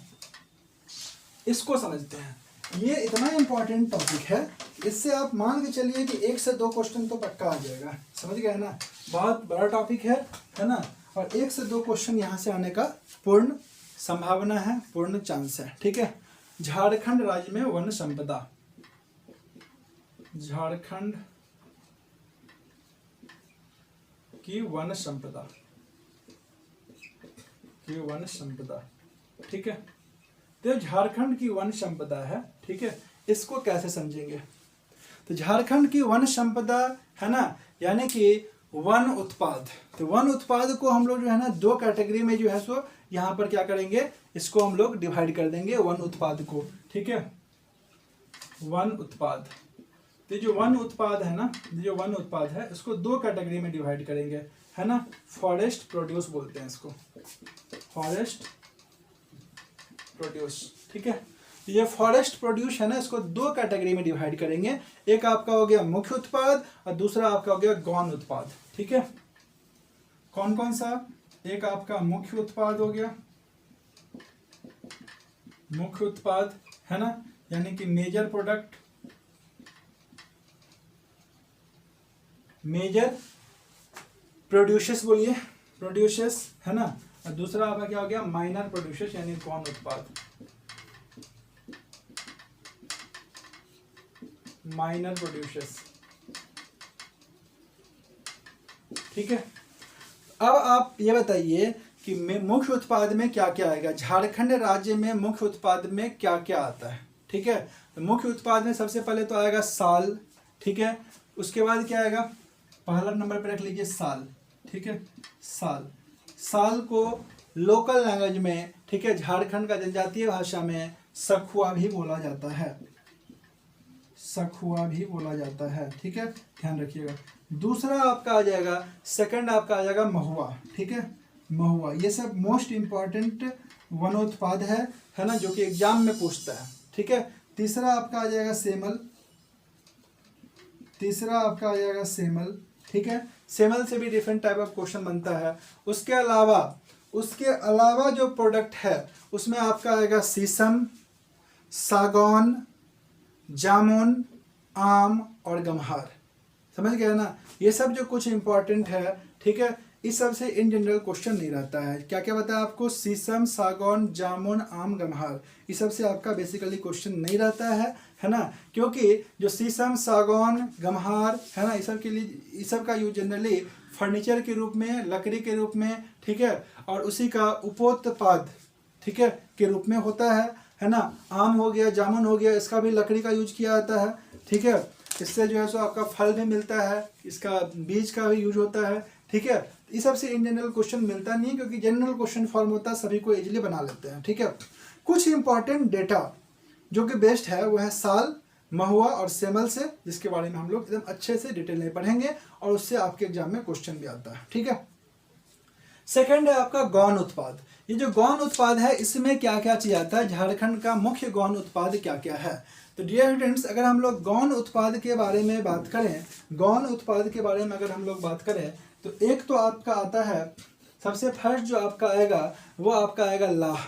A: इसको समझते हैं। ये इतना इंपॉर्टेंट टॉपिक है, इससे आप मान के चलिए कि 1 से 2 क्वेश्चन तो पक्का आ जाएगा, समझ गए ना। बहुत बड़ा टॉपिक है ना, और 1 से 2 क्वेश्चन यहाँ से आने का पूर्ण संभावना है, पूर्ण चांस है, ठीक है। झारखंड राज्य में वन संपदा, झारखंड की वन संपदा, ठीक है। तो झारखंड की वन संपदा है, ठीक है, इसको कैसे समझेंगे। तो झारखंड की वन संपदा है ना, यानी कि वन उत्पाद। तो वन उत्पाद को हम लोग जो है ना 2 कैटेगरी में जो है सो यहाँ पर क्या करेंगे, इसको हम लोग डिवाइड कर देंगे वन उत्पाद को, ठीक है। वन उत्पाद, तो जो वन उत्पाद है ना, जो वन उत्पाद है इसको 2 कैटेगरी में डिवाइड करेंगे, है ना। फॉरेस्ट प्रोड्यूस बोलते हैं इसको, फॉरेस्ट प्रोड्यूस, ठीक है। ये फॉरेस्ट प्रोड्यूस है ना, इसको 2 कैटेगरी में डिवाइड करेंगे। एक आपका हो गया मुख्य उत्पाद और दूसरा आपका हो गया गौण उत्पाद, ठीक है। कौन कौन सा, एक आपका मुख्य उत्पाद हो गया, मुख्य उत्पाद है ना, यानी कि मेजर प्रोडक्ट, मेजर प्रोड्यूसर्स बोलिए, प्रोड्यूसर्स है ना। और दूसरा आपका क्या हो गया, माइनर प्रोड्यूसर्स यानी गौण उत्पाद, माइनर प्रोड्यूसर्स, ठीक है। अब आप ये बताइए कि मुख्य उत्पाद में क्या क्या आएगा, झारखंड राज्य में मुख्य उत्पाद में क्या क्या आता है, ठीक है। तो मुख्य उत्पाद में सबसे पहले तो आएगा साल, ठीक है। उसके बाद क्या आएगा, पहला नंबर पर रख लीजिए साल, ठीक है। साल को लोकल लैंग्वेज में, ठीक है, झारखंड का जनजातीय भाषा में सखुआ भी बोला जाता है, सखुआ भी बोला जाता है, ठीक है, ध्यान रखिएगा। दूसरा आपका आ जाएगा, सेकंड आपका आ जाएगा महुआ, ठीक है, महुआ। ये सब मोस्ट इंपॉर्टेंट वनोत्पाद है ना, जो कि एग्जाम में पूछता है, ठीक है। तीसरा आपका आ जाएगा सेमल, तीसरा आपका आ जाएगा सेमल, ठीक है। सेमल से भी डिफरेंट टाइप ऑफ क्वेश्चन बनता है। उसके अलावा जो प्रोडक्ट है उसमें आपका आएगा शीशम, सागौन, जामुन, आम और गम्हार, समझ गए ना। ये सब जो कुछ इंपॉर्टेंट है, ठीक है, इस सब से इन जनरल क्वेश्चन नहीं रहता है। क्या क्या बताया आपको, शीशम, सागौन, जामुन, आम, गम्हार, इस सब से आपका बेसिकली क्वेश्चन नहीं रहता है ना। क्योंकि जो शीशम, सागौन, गम्हार है ना, इस सब के लिए, इस सब का यूज जनरली फर्नीचर के रूप में, लकड़ी के रूप में, ठीक है, और उसी का उपोत्पाद, ठीक है, के रूप में होता है ना। आम हो गया, जामुन हो गया, इसका भी लकड़ी का यूज किया जाता है, ठीक है। इससे जो है सो आपका फल भी मिलता है, इसका बीज का भी यूज होता है, ठीक है। इस सब से इन जनरल क्वेश्चन मिलता नहीं है, क्योंकि जनरल क्वेश्चन फॉर्म होता है, सभी को इजीली बना लेते हैं, ठीक है। कुछ इंपॉर्टेंट डेटा जो कि बेस्ट है वो है साल, महुआ और सेमल से, जिसके बारे में हम लोग एकदम अच्छे से डिटेल में पढ़ेंगे और उससे आपके एग्जाम में क्वेश्चन भी आता है, ठीक है। सेकंड है आपका गौण उत्पाद। ये जो गौण उत्पाद है इसमें क्या क्या चीज आता है, झारखंड का मुख्य गौण उत्पाद क्या क्या है। तो डियर स्टूडेंट्स, अगर हम लोग गौण उत्पाद के बारे में बात करें, गौण उत्पाद के बारे में अगर हम लोग बात करें, तो एक तो आपका आता है, सबसे फर्स्ट जो आपका आएगा वो आपका आएगा लाह,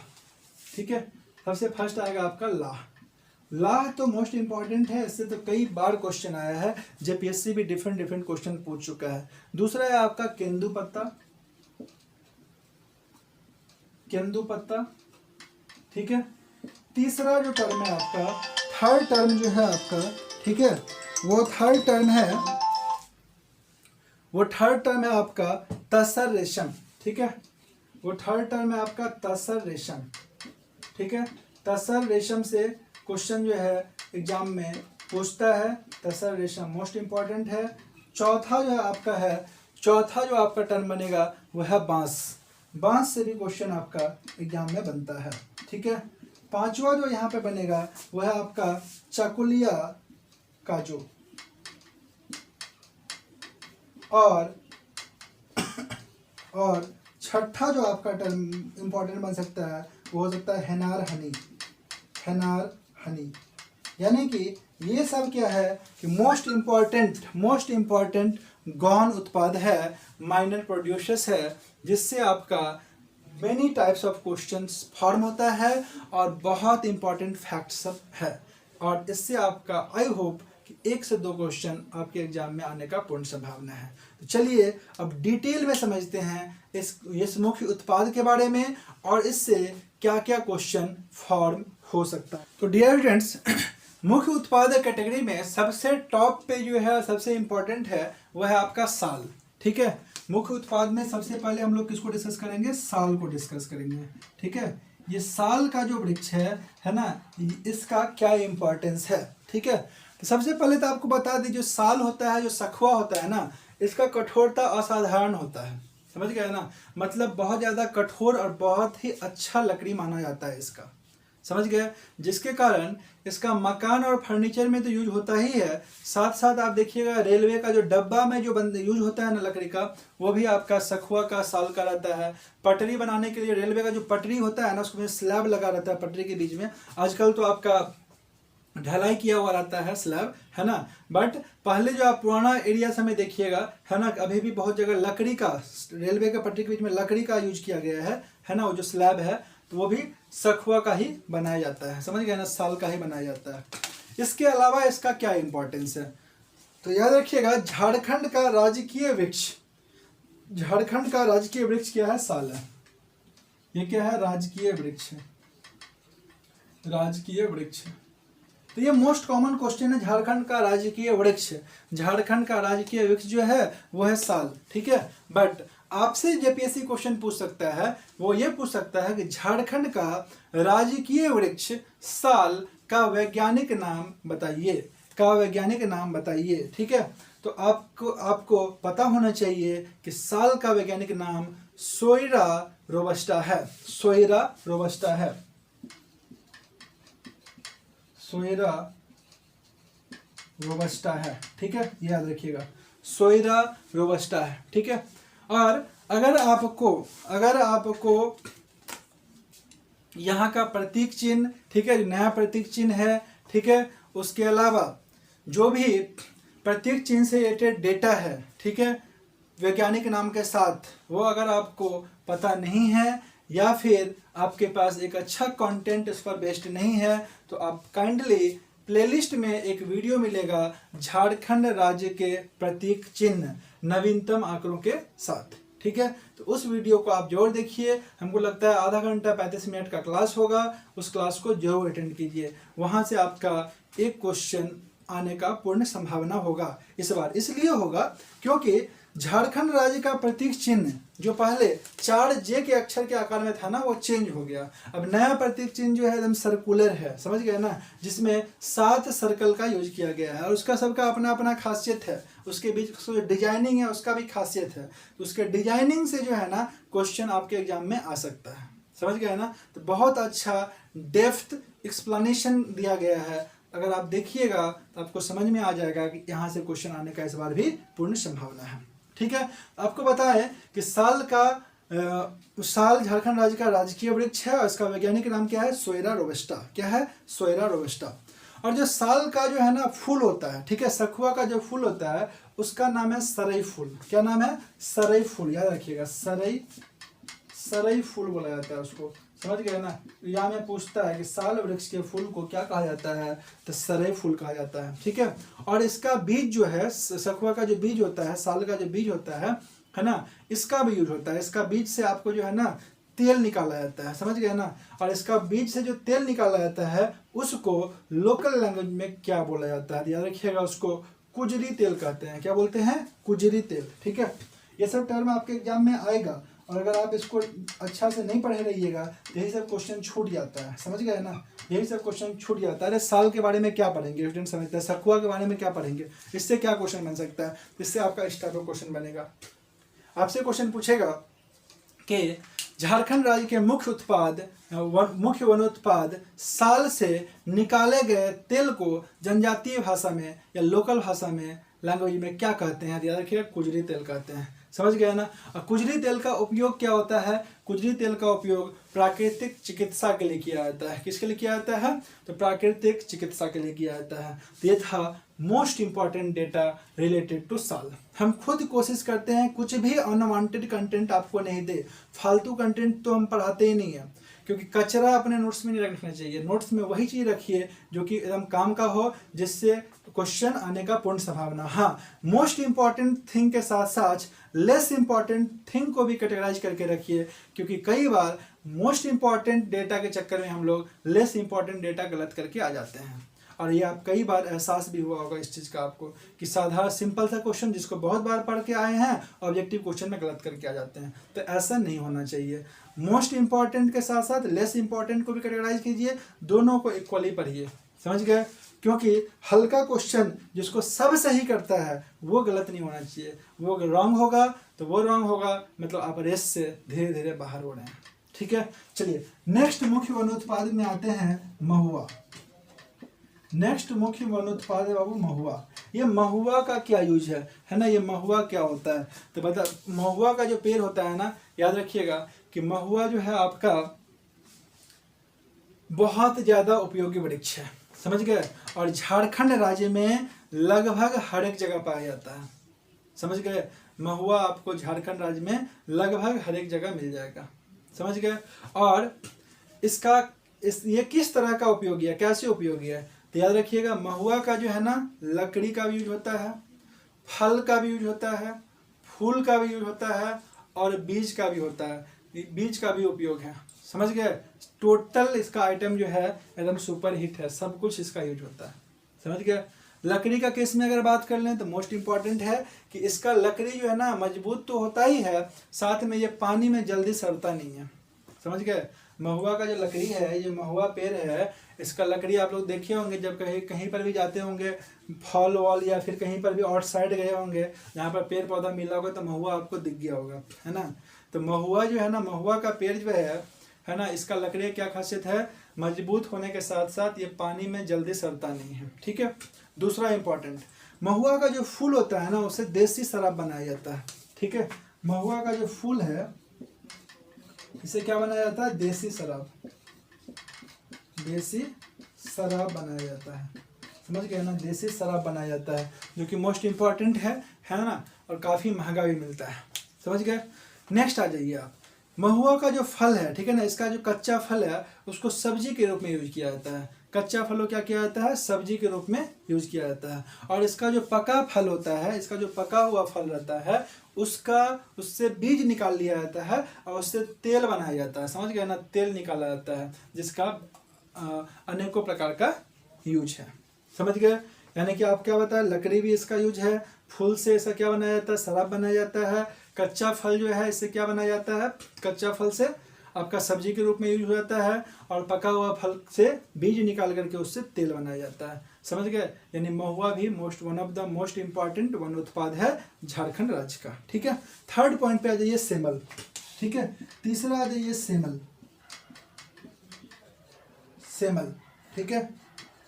A: ठीक है। सबसे फर्स्ट आएगा आपका लाह। लाह तो मोस्ट इंपॉर्टेंट है, इससे तो कई बार क्वेश्चन आया है, जेपीएससी भी डिफरेंट क्वेश्चन पूछ चुका है। दूसरा है आपका केंदू पत्ता, केंदू पत्ता, ठीक है। तीसरा जो टर्म है आपका, थर्ड टर्म जो है आपका, ठीक है, वो थर्ड टर्म है वो थर्ड टर्म है आपका तसर रेशम, ठीक है, वो थर्ड टर्म है आपका तसर रेशम, ठीक है। तसर रेशम से क्वेश्चन जो है एग्जाम में पूछता है, तसर रेशम मोस्ट इंपॉर्टेंट है। चौथा जो आपका है, चौथा जो आपका टर्म बनेगा वो है बांस, बांस से भी क्वेश्चन आपका एग्जाम में बनता है, ठीक है। पांचवा जो यहाँ पे बनेगा वो है आपका चकुलिया काजू, और छठा जो आपका टर्म इंपॉर्टेंट बन सकता है वो हो सकता है हेनार हनी, हेनार हनी। यानी कि ये सब क्या है कि मोस्ट इम्पॉर्टेंट गौण उत्पाद है, माइनर प्रोड्यूसर्स है, जिससे आपका many types of questions form होता है और बहुत इंपॉर्टेंट फैक्ट सब है, और इससे आपका आई होप कि 1 से 2 क्वेश्चन आपके एग्जाम में आने का पूर्ण संभावना है। तो चलिए अब डिटेल में समझते हैं इस मुख्य उत्पाद के बारे में और इससे क्या क्या क्वेश्चन फॉर्म हो सकता है। तो डियर स्टूडेंट्स, मुख्य उत्पाद कैटेगरी में सबसे टॉप पे जो है, सबसे इंपॉर्टेंट है, वह है आपका साल, ठीक है। मुख्य उत्पाद में सबसे पहले हम लोग किसको डिस्कस करेंगे? साल को डिस्कस करेंगे, ठीक है। ये साल का जो वृक्ष है ना, इसका क्या इंपॉर्टेंस है, ठीक है। तो सबसे पहले तो आपको बता दें, जो साल होता है, जो सखुआ होता है ना, इसका कठोरता असाधारण होता है, समझ गए ना, मतलब बहुत ज़्यादा कठोर और बहुत ही अच्छा लकड़ी माना जाता है इसका, समझ गए। जिसके कारण इसका मकान और फर्नीचर में तो यूज होता ही है, साथ साथ आप देखिएगा रेलवे का जो डब्बा में जो यूज होता है ना लकड़ी का, वो भी आपका सखुआ का, साल का रहता है। पटरी बनाने के लिए रेलवे का जो पटरी होता है ना, उसमें स्लैब लगा रहता है पटरी के बीच में। आजकल तो आपका ढलाई किया हुआ रहता है स्लैब, है ना, बट पहले जो आप पुराना एरिया में देखिएगा, है ना, अभी भी बहुत जगह लकड़ी का, रेलवे के पटरी के बीच में लकड़ी का यूज किया गया है ना, वो जो स्लैब है तो वो भी सखुआ का ही बनाया जाता है, समझ गए ना, साल का ही बनाया जाता है। इसके अलावा इसका क्या इंपॉर्टेंस है, तो याद रखिएगा, झारखंड का राजकीय वृक्ष, झारखंड का राजकीय वृक्ष क्या है? साल है। ये क्या है? राजकीय वृक्ष, राजकीय वृक्ष। तो ये मोस्ट कॉमन क्वेश्चन है, झारखंड का राजकीय वृक्ष, झारखंड का राजकीय वृक्ष जो है वो है साल, ठीक है। बट आपसे जेपीएससी क्वेश्चन पूछ सकता है, वो ये पूछ सकता है कि झारखंड का राजकीय वृक्ष साल का वैज्ञानिक नाम बताइए, का वैज्ञानिक नाम बताइए, ठीक है। तो आपको पता होना चाहिए कि साल का वैज्ञानिक नाम सोइरा रोबस्टा है, सोइरा रोबस्टा है, सोइरा रोबस्टा है, ठीक है, याद रखिएगा, सोइरा रोबस्टा है, ठीक है। और अगर आपको यहाँ का प्रतीक चिन्ह, ठीक है, नया प्रतीक चिन्ह है, ठीक है, उसके अलावा जो भी प्रतीक चिन्ह से रिलेटेड डेटा है, ठीक है, वैज्ञानिक नाम के साथ, वो अगर आपको पता नहीं है या फिर आपके पास एक अच्छा कंटेंट इस पर बेस्ड नहीं है, तो आप काइंडली प्लेलिस्ट में एक वीडियो मिलेगा झारखंड राज्य के प्रतीक चिन्ह नवीनतम आंकड़ों के साथ, ठीक है। तो उस वीडियो को आप जरूर देखिए, हमको लगता है आधा घंटा 35 मिनट का क्लास होगा, उस क्लास को जरूर अटेंड कीजिए, वहां से आपका एक क्वेश्चन आने का पूर्ण संभावना होगा इस बार। इसलिए होगा क्योंकि झारखंड राज्य का प्रतीक चिन्ह जो पहले 4J के अक्षर के आकार में था ना, वो चेंज हो गया। अब नया प्रतीक चिन्ह जो है एकदम सर्कुलर है, समझ गए ना, जिसमें 7 सर्कल का यूज किया गया है और उसका सबका अपना अपना खासियत है, उसके बीच जो डिजाइनिंग है उसका भी खासियत है, तो उसके डिजाइनिंग से जो है ना क्वेश्चन आपके एग्जाम में आ सकता है, समझ गए ना। तो बहुत अच्छा डेप्थ एक्सप्लेनेशन दिया गया है, अगर आप देखिएगा तो आपको समझ में आ जाएगा कि यहाँ से क्वेश्चन आने का इस बार भी पूर्ण संभावना है, ठीक है। आपको पता है कि साल झारखंड राज्य का राजकीय वृक्ष है और इसका वैज्ञानिक नाम क्या है? सोइरा रोबस्टा। क्या है? सोइरा रोबस्टा। और जो साल का जो है ना फूल होता है, ठीक है, सखुआ का जो फूल होता है उसका नाम है सरई फूल। क्या नाम है? सरई फूल, याद रखिएगा, सरई फूल बोला जाता है उसको, समझ गए ना। यहाँ में पूछता है कि साल वृक्ष के फूल को क्या कहा जाता है, तो सरई फूल कहा जाता है, ठीक है। और इसका बीज जो है, सखुआ का जो बीज होता है, साल का जो बीज होता है ना, इसका भी यूज होता है। इसका बीज से आपको जो है ना तेल निकाला जाता है, समझ गए ना। और इसका बीज से जो तेल निकाला जाता है उसको लोकल लैंग्वेज में क्या बोला जाता है, याद रखिएगा, उसको कुजरी तेल कहते हैं। क्या बोलते हैं? कुजरी तेल। ठीक है, ये सब टर्म आपके एग्जाम में आएगा, और अगर आप इसको अच्छा से नहीं पढ़े रहिएगा तो यही सब क्वेश्चन छूट जाता है। समझ गए ना? यही सब क्वेश्चन छूट जाता है। अरे साल के बारे में क्या पढ़ेंगे, स्टूडेंट समझते हैं, सखुआ के बारे में क्या पढ़ेंगे, इससे क्या क्वेश्चन बन सकता है? इससे आपका इस टाइप का क्वेश्चन बनेगा। आपसे क्वेश्चन पूछेगा कि झारखंड राज्य के मुख्य वनोत्पाद साल से निकाले गए तेल को जनजातीय भाषा में या लोकल भाषा में, लैंग्वेज में क्या कहते हैं? याद रखिएगा, कुजरी तेल कहते हैं। समझ गए ना? और कुजरी तेल का उपयोग क्या होता है? कुजरी तेल का उपयोग प्राकृतिक चिकित्सा के लिए किया जाता है। किसके लिए किया जाता है? तो प्राकृतिक चिकित्सा के लिए किया जाता है। तो ये था most important data related to साल। हम खुद कोशिश करते हैं कुछ भी अनवांटेड कंटेंट आपको नहीं दे, फालतू कंटेंट तो हम पढ़ाते ही नहीं है, क्योंकि कचरा अपने नोट्स में नहीं रखना चाहिए। नोट्स में वही चीज रखिए जो कि एकदम काम का हो, जिससे क्वेश्चन आने का पूर्ण संभावना। हाँ, मोस्ट इंपॉर्टेंट थिंग के साथ साथ लेस इंपॉर्टेंट थिंग को भी कैटेगराइज करके रखिए, क्योंकि कई बार मोस्ट इंपॉर्टेंट डेटा के चक्कर में हम लोग लेस इंपॉर्टेंट डेटा गलत करके आ जाते हैं। और ये आप कई बार एहसास भी हुआ होगा इस चीज़ का आपको, कि साधारण सिंपल सा क्वेश्चन जिसको बहुत बार पढ़ के आए हैं, ऑब्जेक्टिव क्वेश्चन में गलत करके आ जाते हैं। तो ऐसा नहीं होना चाहिए। मोस्ट इंपॉर्टेंट के साथ साथ लेस इंपॉर्टेंट को भी कैटेगराइज कीजिए, दोनों को इक्वली पढ़िए। समझ गए? क्योंकि हल्का क्वेश्चन जिसको सब सही करता है वो गलत नहीं होना चाहिए। वो अगर रॉन्ग होगा तो वो रॉन्ग होगा, मतलब आप रेस से धीरे धीरे बाहर हो रहे हैं। ठीक है, चलिए नेक्स्ट मुख्य वनोत्पाद में आते हैं महुआ। नेक्स्ट मुख्य वनोत्पाद है बाबू महुआ। ये महुआ का क्या यूज है ना? ये महुआ क्या होता है? तो बता, महुआ का जो पेड़ होता है ना, याद रखिएगा कि महुआ जो है आपका बहुत ज्यादा उपयोगी वृक्ष है। समझ गए? और झारखंड राज्य में लगभग हर एक जगह पाया जाता है। समझ गए? महुआ आपको झारखंड राज्य में लगभग हर एक जगह मिल जाएगा। समझ गए? और इसका ये किस तरह का उपयोगी है, कैसे उपयोगी है? तो याद रखिएगा, महुआ का जो है ना, लकड़ी का भी यूज होता है, फल का भी यूज होता है, फूल का भी यूज होता है, और बीज का भी होता है। बीज का भी उपयोग है। समझ गए? टोटल इसका आइटम जो है एकदम सुपर हिट है, सब कुछ इसका यूज होता है। समझ गए? लकड़ी का केस में अगर बात कर लें तो मोस्ट इंपॉर्टेंट है कि इसका लकड़ी जो है ना मजबूत तो होता ही है, साथ में ये पानी में जल्दी सड़ता नहीं है। समझ गए? महुआ का जो लकड़ी है, ये महुआ पेड़ है, इसका लकड़ी आप लोग देखे होंगे जब कहीं पर भी जाते होंगे, फॉल वॉल या फिर कहीं पर भी आउट साइड गए होंगे जहाँ पर पेड़ पौधा मिला होगा तो महुआ आपको दिख गया होगा, है ना? तो महुआ जो है ना, महुआ का पेड़ जो है ना, इसका लकड़ी क्या खासियत है? मजबूत होने के साथ साथ ये पानी में जल्दी सड़ता नहीं है। ठीक है, दूसरा इंपॉर्टेंट, महुआ का जो फूल होता है ना, उससे देसी शराब बनाया जाता है। ठीक है, महुआ का जो फूल है इसे क्या बनाया जाता है? देसी शराब। देसी शराब बनाया जाता है। समझ गए ना? देसी शराब बनाया जाता है, जो कि मोस्ट इंपॉर्टेंट है ना, और काफ़ी महंगा भी मिलता है। समझ गए? नेक्स्ट आ जाइए आप, महुआ का जो फल है, ठीक है ना, इसका जो कच्चा फल है उसको सब्जी के रूप में यूज किया जाता है। कच्चा फल को क्या किया जाता है? सब्जी के रूप में यूज किया जाता है। और इसका जो पका फल होता है, इसका जो पका हुआ फल रहता है, उससे बीज निकाल लिया जाता है और उससे तेल बनाया जाता है। समझ गए ना? तेल निकाला जाता है, जिसका अनेकों प्रकार का यूज है। समझ गए? यानी कि आप क्या बताया, लकड़ी भी इसका यूज है, फूल से इसका क्या बनाया जाता है? शराब बनाया जाता है। कच्चा फल जो है इससे क्या बनाया जाता है? कच्चा फल से आपका सब्जी के रूप में यूज होता है, और पका हुआ फल से बीज निकाल करके उससे तेल बनाया जाता है। समझ गए? यानी महुआ भी one of the most important one उत्पाद है झारखंड राज्य का। ठीक है, थर्ड पॉइंट पे आ जाइए, सेमल। ठीक है, तीसरा आ जाइए सेमल। सेमल, ठीक है,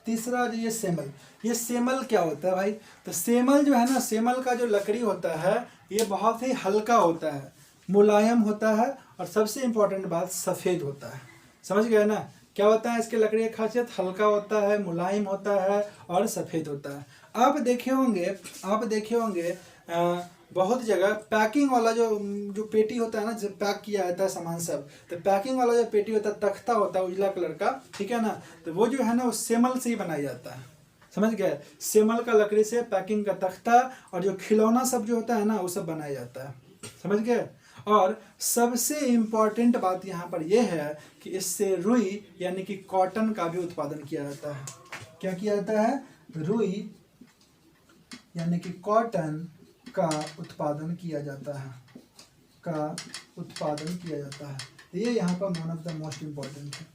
A: तीसरा आ जाइए सेमल। ये सेमल क्या होता है भाई? तो सेमल जो है ना, सेमल का जो लकड़ी होता है ये बहुत ही हल्का होता है, मुलायम होता है, और सबसे इंपॉर्टेंट बात सफ़ेद होता है। समझ गए ना? क्या होता है इसके लकड़ी की खासियत? हल्का होता है, मुलायम होता है, और सफ़ेद होता है। आप देखे होंगे बहुत जगह पैकिंग वाला जो पेटी होता है ना, जब पैक किया जाता है सामान सब, तो पैकिंग वाला जो पेटी होता है, तख्ता होता है उजला कलर का, ठीक है ना, तो वो जो है ना वो सेमल से ही बनाया जाता है। समझ गए? सेमल का लकड़ी से पैकिंग का तख्ता और जो खिलौना सब जो होता है ना वो सब बनाया जाता है। समझ गए? और सबसे इम्पॉर्टेंट बात यहाँ पर यह है कि इससे रुई यानी कि कॉटन का भी उत्पादन किया जाता है। क्या किया जाता है? रुई यानी कि कॉटन का उत्पादन किया जाता है, तो ये यहाँ पर one of the most important है।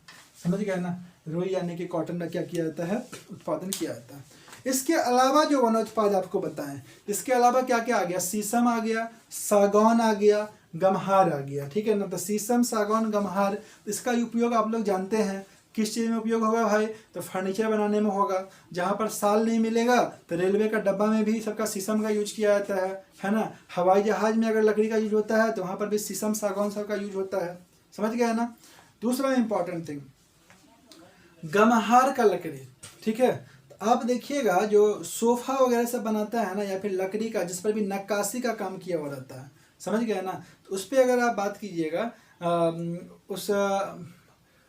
A: समझ गए ना, रुई यानी कि कॉटन का क्या किया जाता है, उत्पादन किया जाता है। इसके अलावा जो वनोत्पाद आपको बताएं, इसके अलावा क्या क्या आ गया, शीशम आ गया, सागौन आ गया, गमहार आ गया, ठीक है ना। तो शीशम, सागौन, गमहार, इसका उपयोग आप लोग जानते हैं किस चीज़ में उपयोग होगा भाई, तो फर्नीचर बनाने में होगा। जहाँ पर साल नहीं मिलेगा तो रेलवे का डब्बा में भी सबका शीशम का यूज किया जाता है ना। हवाई जहाज में अगर लकड़ी का यूज होता है तो वहाँ पर भी शीशम, सागौन सबका यूज होता है। समझ गया ना। दूसरा इंपॉर्टेंट थिंग, गमहार का लकड़ी, ठीक है। तो आप देखिएगा जो सोफा वगैरह सब बनाता है ना, या फिर लकड़ी का जिस पर भी नक्काशी का काम किया हुआ रहता है, समझ गए ना। तो उस पर अगर आप बात कीजिएगा उस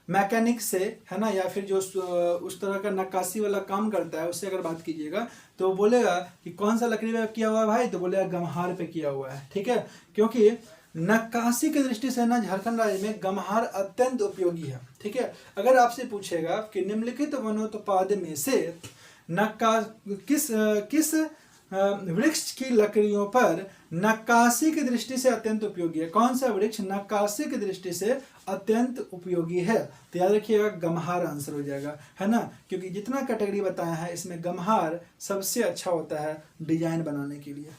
A: मैकेनिक से, है ना, या फिर जो उस तरह का नक्काशी वाला काम करता है उससे अगर बात कीजिएगा तो वो बोलेगा कि कौन सा लकड़ी पे किया हुआ है भाई, तो बोलेगा गमहार पे किया हुआ है, ठीक है। क्योंकि नक्काशी की दृष्टि से ना झारखंड राज्य में गमहार अत्यंत उपयोगी है, ठीक है। अगर आपसे पूछेगा कि निम्नलिखित वनोत्पाद में से किस वृक्ष की लकड़ियों पर नक्काशी की दृष्टि से अत्यंत उपयोगी है, कौन सा वृक्ष नक्काशी की दृष्टि से अत्यंत उपयोगी है, तो याद रखिएगा गमहार आंसर हो जाएगा, है ना। क्योंकि जितना कैटेगरी बताया है इसमें गमहार सबसे अच्छा होता है डिजाइन बनाने के लिए,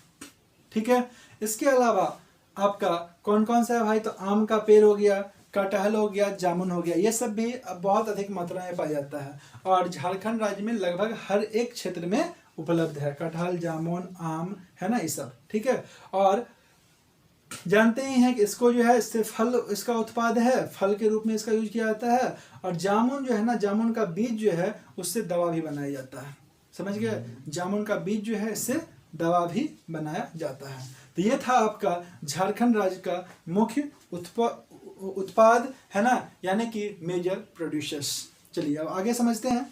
A: ठीक है। इसके अलावा आपका कौन कौन सा है भाई, तो आम का पेड़ हो गया, कटहल हो गया, जामुन हो गया, ये सब भी बहुत अधिक मात्रा में पाया जाता है और झारखंड राज्य में लगभग हर एक क्षेत्र में उपलब्ध है। कटहल, जामुन, आम, है ना, ये सब, ठीक है। और जानते ही हैं कि इसको जो है इससे फल, इसका उत्पाद है, फल के रूप में इसका यूज किया जाता है। और जामुन जो है ना, जामुन का बीज जो है उससे दवा भी बनाया जाता है, समझ गए। जामुन का बीज जो है इससे दवा भी बनाया जाता है। तो ये था आपका झारखंड राज्य का मुख्य उत्पाद, है ना, यानी कि मेजर प्रोड्यूसर्स। चलिए अब आगे समझते हैं।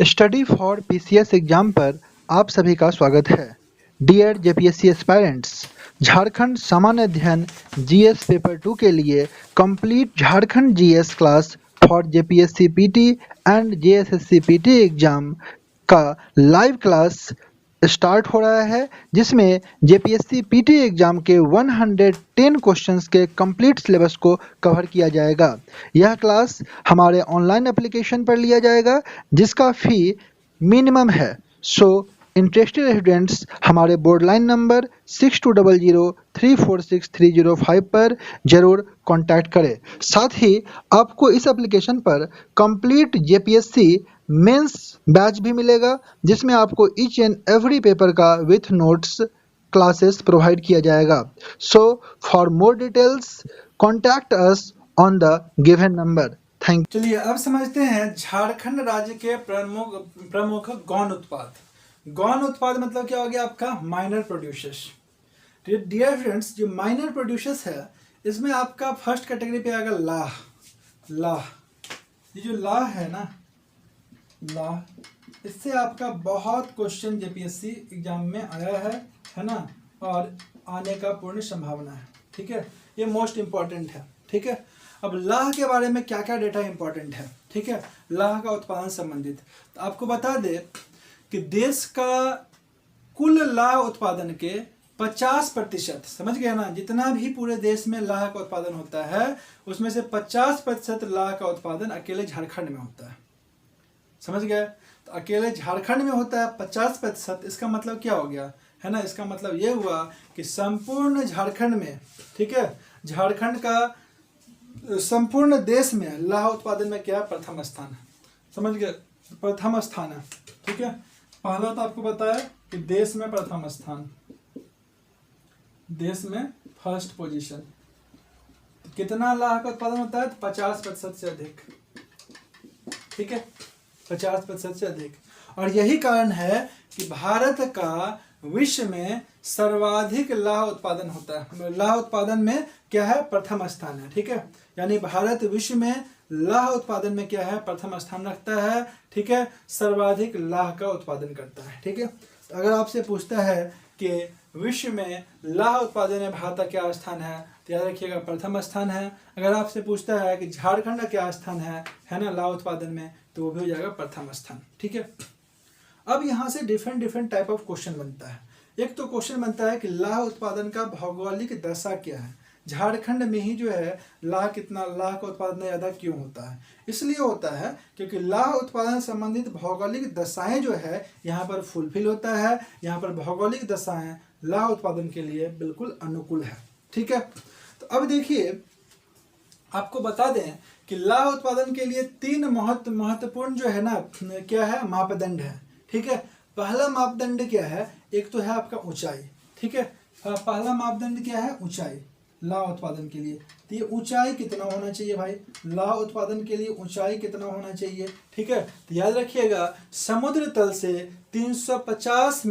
B: स्टडी फॉर पीसीएस एग्जाम पर आप सभी का स्वागत है। डियर जेपीएससी एस्पायरेंट्स, झारखंड सामान्य अध्ययन जीएस पेपर 2 के लिए complete Jharkhand GS class for JPSC PT and JSSC PT exam का लाइव क्लास स्टार्ट हो रहा है, जिसमें जेपीएससी पीटी एग्जाम के 110 क्वेश्चंस के कंप्लीट सिलेबस को कवर किया जाएगा। यह क्लास हमारे ऑनलाइन एप्लीकेशन पर लिया जाएगा, जिसका फी मिनिमम है। सो इंटरेस्टेड स्टूडेंट्स हमारे बोर्ड लाइन नंबर 6200346305 पर जरूर कांटेक्ट करें। साथ ही आपको इस एप्लीकेशन पर कंप्लीट जेपीएससी मेंस बैच भी मिलेगा, जिसमें आपको ईच एंड एवरी पेपर का विथ नोट्स क्लासेस प्रोवाइड किया जाएगा। So for more details contact us on the given number. Thank
A: चलिए अब समझते हैं झारखंड राज्य के प्रमुख गौण उत्पाद। गौण उत्पाद मतलब क्या हो गया आपका, माइनर प्रोड्यूसर्स। डियर फ्रेंड्स, जो माइनर प्रोड्यूसर्स है इसमें आपका फर्स्ट कैटेगरी पे आएगा लाह। ये जो लाह है ना, लाह, इससे आपका बहुत क्वेश्चन जेपीएससी एग्जाम में आया है ना, और आने का पूर्ण संभावना है, ठीक है। ये मोस्ट इंपॉर्टेंट है, ठीक है। अब लाह के बारे में क्या क्या डेटा इंपॉर्टेंट है, ठीक है। लाह का उत्पादन संबंधित तो आपको बता दे कि देश का कुल लाह उत्पादन के 50%, समझ गए ना, जितना भी पूरे देश में लाह का उत्पादन होता है उसमें से 50% लाह का उत्पादन अकेले झारखंड में होता है, समझ गए। तो अकेले झारखंड में होता है 50%। इसका मतलब क्या हो गया, है ना, इसका मतलब ये हुआ कि संपूर्ण झारखंड में, ठीक है, झारखंड का संपूर्ण देश में लाह उत्पादन में क्या प्रथम स्थान है, समझ गए, प्रथम स्थान है, ठीक है। पहला तो आपको बताया कि देश में प्रथम स्थान, देश में फर्स्ट पोजीशन। कितना लाह का उत्पादन होता है, 50% से अधिक, ठीक है, 50% से अधिक। और यही कारण है कि भारत का विश्व में सर्वाधिक लाह उत्पादन होता है। लाह उत्पादन में क्या है, प्रथम स्थान है, ठीक है। यानी भारत विश्व में लाह उत्पादन में क्या है, प्रथम स्थान रखता है, ठीक है, सर्वाधिक लाह का उत्पादन करता है, ठीक है। तो अगर आपसे पूछता है कि विश्व में लाह उत्पादन में भारत का क्या स्थान है, तो याद रखिएगा प्रथम स्थान है। अगर आपसे पूछता है कि झारखंड का क्या स्थान है ना, लाह उत्पादन में, तो वो भी हो जाएगा प्रथम स्थान, ठीक है। अब यहाँ से different different type of question बनता है। एक तो क्वेश्चन बनता है कि लाह उत्पादन का भौगोलिक दशा क्या है, झारखंड में ही जो है लाह का उत्पादन ज़्यादा क्यों होता है। इसलिए होता है क्योंकि लाह उत्पादन संबंधित भौगोलिक दशाएं जो है यहाँ पर फुलफिल होता है, यहाँ पर भौगोलिक दशाएं लाह उत्पादन के लिए बिल्कुल अनुकूल है। ठीक है, तो अब देखिए आपको बता दें कि लाह उत्पादन के लिए 3 महत्वपूर्ण जो है ना क्या है मापदंड है। ठीक है, पहला मापदंड क्या है, एक तो है आपका ऊंचाई। ठीक है, पहला मापदंड क्या है, ऊंचाई लाह उत्पादन के लिए। तो ये ऊंचाई कितना होना चाहिए भाई, लाह उत्पादन के लिए ऊंचाई कितना होना चाहिए। ठीक है, तो याद रखिएगा समुद्र तल से 350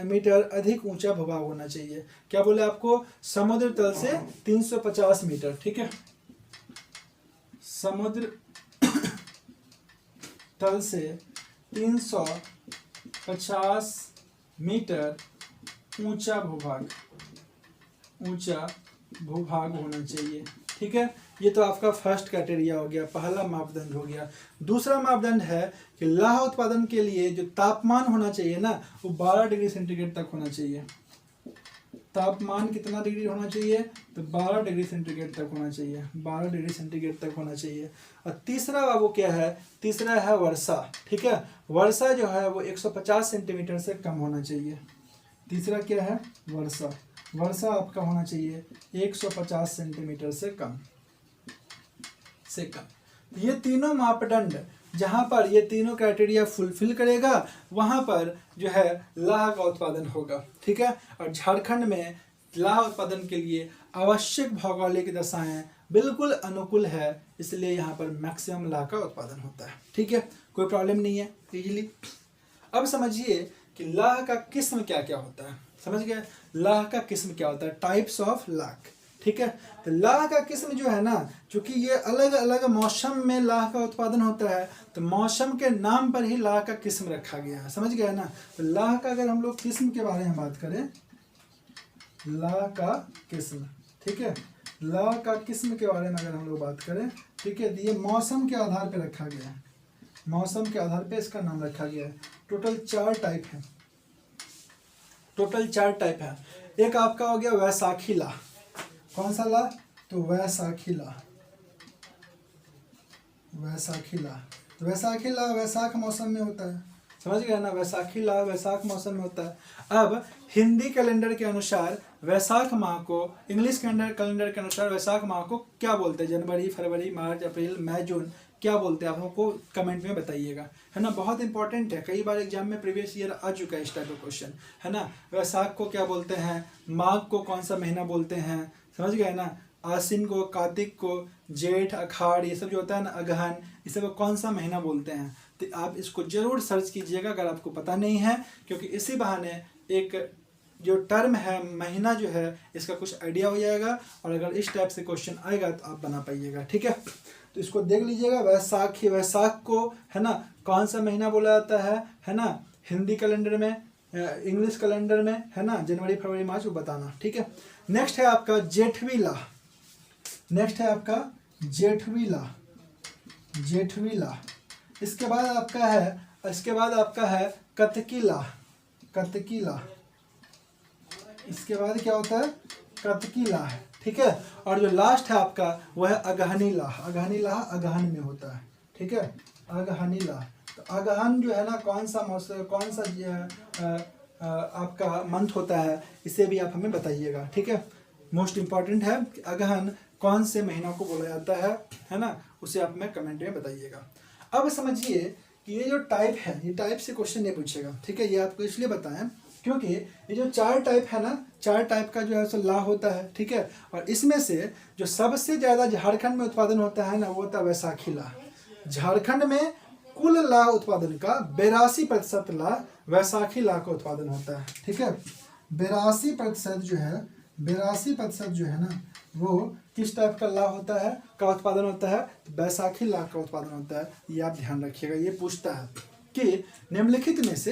A: मीटर अधिक ऊंचा भूभाग होना चाहिए। क्या बोले आपको, समुद्र तल से 350 मीटर। ठीक है, समुद्र तल से 350 मीटर ऊंचा भूभाग होना चाहिए। ठीक है, ये तो आपका फर्स्ट क्राइटेरिया हो गया, पहला मापदंड हो गया। दूसरा मापदंड है कि लाह उत्पादन के लिए जो तापमान होना चाहिए ना वो 12 डिग्री सेंटीग्रेड तक होना चाहिए। तापमान कितना डिग्री होना चाहिए, तो 12 डिग्री सेंटीग्रेड तक होना चाहिए, 12 डिग्री सेंटीग्रेड तक होना चाहिए। और तीसरा वो क्या है, तीसरा है वर्षा। ठीक है, वर्षा जो है वो 150 सेंटीमीटर से कम होना चाहिए। तीसरा क्या है, वर्षा। वर्षा आपका होना चाहिए 150 सेंटीमीटर से कम। ये तीनों मापदंड जहां पर ये तीनों क्राइटेरिया फुलफिल करेगा वहां पर जो है लाह का उत्पादन होगा। ठीक है, और झारखंड में लाह उत्पादन के लिए आवश्यक भौगोलिक दशाएं बिल्कुल अनुकूल है, इसलिए यहाँ पर मैक्सिमम लाह का उत्पादन होता है। ठीक है, कोई प्रॉब्लम नहीं है इजीली। अब समझिए कि लाह का किस्म क्या क्या होता है, समझ गए, लाह का किस्म क्या होता है, टाइप्स ऑफ लाह। ठीक है, तो लाह का किस्म जो है ना, चूंकि ये अलग अलग मौसम में लाह का उत्पादन होता है तो मौसम के नाम पर ही लाह का किस्म रखा गया है, समझ गए ना। तो लाह का अगर हम लोग किस्म के बारे में बात करें, लाह का किस्म, ठीक है, लाह का किस्म के बारे में अगर हम लोग बात करें, ठीक है, तो ये मौसम के आधार पर रखा गया है, मौसम के आधार पर इसका नाम रखा गया है। टोटल 4 टाइप है, टोटल 4 टाइप है। एक आपका हो गया वैशाखी लाह। कौन सा लाह, तो वैशाखी लाह। वैशाखी लाह, वैशाखी लाह वैशाख मौसम में होता है, समझ गए ना, वैशाखी लाह वैशाख मौसम में होता है। अब हिंदी कैलेंडर के अनुसार वैशाख माह को, इंग्लिश कैलेंडर के अनुसार वैशाख माह को क्या बोलते हैं, जनवरी, फरवरी, मार्च, अप्रैल, मई, जून, क्या बोलते हैं आप हमको कमेंट में बताइएगा, है ना। बहुत इंपॉर्टेंट है, कई बार एग्जाम में प्रीवियस ईयर आ चुका है इस टाइप ऑफ क्वेश्चन, है ना। वैशाख को क्या बोलते हैं, माघ को कौन सा महीना बोलते हैं, समझ गए ना, आसिन को, कार्तिक को, जेठ, अखाड़, ये सब जो होता है ना, अगहन, ये सब कौन सा महीना बोलते हैं। तो आप इसको जरूर सर्च कीजिएगा अगर आपको पता नहीं है, क्योंकि इसी बहाने एक जो टर्म है, महीना जो है, इसका कुछ आइडिया हो जाएगा और अगर इस टाइप से क्वेश्चन आएगा तो आप बना पाइएगा। ठीक है, तो इसको देख लीजिएगा। वैसाखी, वैशाख को, है ना, कौन सा महीना बोला जाता है ना, हिंदी कैलेंडर में, इंग्लिश कैलेंडर में, है ना, जनवरी, फरवरी, मार्च, वो बताना। ठीक है, नेक्स्ट है आपका जेठवी लाह। नेक्स्ट है आपका जेठवी लाह, जेठवी लाह। इसके बाद आपका है कतकी लाह, कतकी लाह। इसके बाद क्या होता है, कतकी लाह। ठीक है, और जो लास्ट है आपका वो है अगहनी लाह। अगहनी लाह अगहन में होता है। ठीक है, अगहनी लाह। तो अगहन जो है ना, कौन सा मौसम, कौन सा आपका मंथ होता है, इसे भी आप हमें बताइएगा। ठीक है, मोस्ट इम्पॉर्टेंट है कि अगहन कौन से महीनों को बोला जाता है ना, उसे आप हमें कमेंट में बताइएगा। अब समझिए कि ये जो टाइप है, ये टाइप से क्वेश्चन नहीं पूछेगा। ठीक है, ये आपको इसलिए बताएं क्योंकि ये जो 4 टाइप है ना, 4 टाइप का जो है सो लाह होता है। ठीक है, और इसमें से जो सबसे ज़्यादा झारखंड में उत्पादन होता है ना, वो होता है वैशाखी लाह। झारखंड में कुल लाह उत्पादन का 82% लाह वैशाखी लाह का उत्पादन होता है। ठीक है, 82% जो है ना, वो किस टाइप का लाह होता है, का उत्पादन होता है, वैशाखी लाह का उत्पादन होता है। ये आप ध्यान रखिएगा। ये पूछता है कि निम्नलिखित में से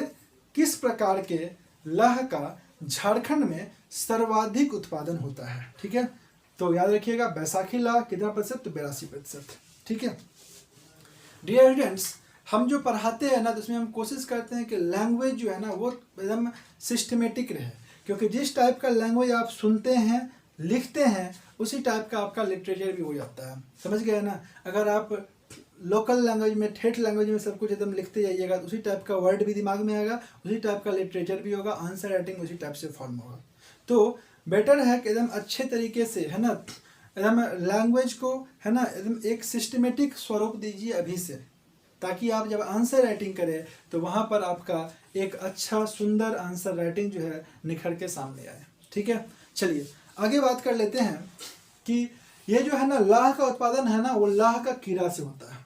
A: किस प्रकार के लाह का झारखंड में सर्वाधिक उत्पादन होता है। ठीक है, तो याद रखिएगा वैशाखी लाह कितना प्रतिशत, तो 82%। ठीक है डियर स्टूडेंट्स, हम जो पढ़ाते हैं ना तो उसमें हम कोशिश करते हैं कि लैंग्वेज जो है ना वो एकदम सिस्टमेटिक रहे, क्योंकि जिस टाइप का लैंग्वेज आप सुनते हैं लिखते हैं उसी टाइप का आपका लिटरेचर भी हो जाता है। समझ गए ना। अगर आप लोकल लैंग्वेज में, ठेठ लैंग्वेज में सब कुछ एकदम लिखते जाइएगा तो उसी टाइप का वर्ड भी दिमाग में आएगा, उसी टाइप का लिटरेचर भी होगा, आंसर राइटिंग उसी टाइप से फॉर्म होगा। तो बेटर है कि एकदम अच्छे तरीके से, है ना, एकदम लैंग्वेज को, है ना, एकदम एक सिस्टमेटिक स्वरूप दीजिए अभी से, ताकि आप जब आंसर राइटिंग करें तो वहाँ पर आपका एक अच्छा सुंदर आंसर राइटिंग जो है निखर के सामने आए। ठीक है, चलिए आगे बात कर लेते हैं कि ये जो है ना लाह का उत्पादन है ना वो लाह का कीड़ा से होता है।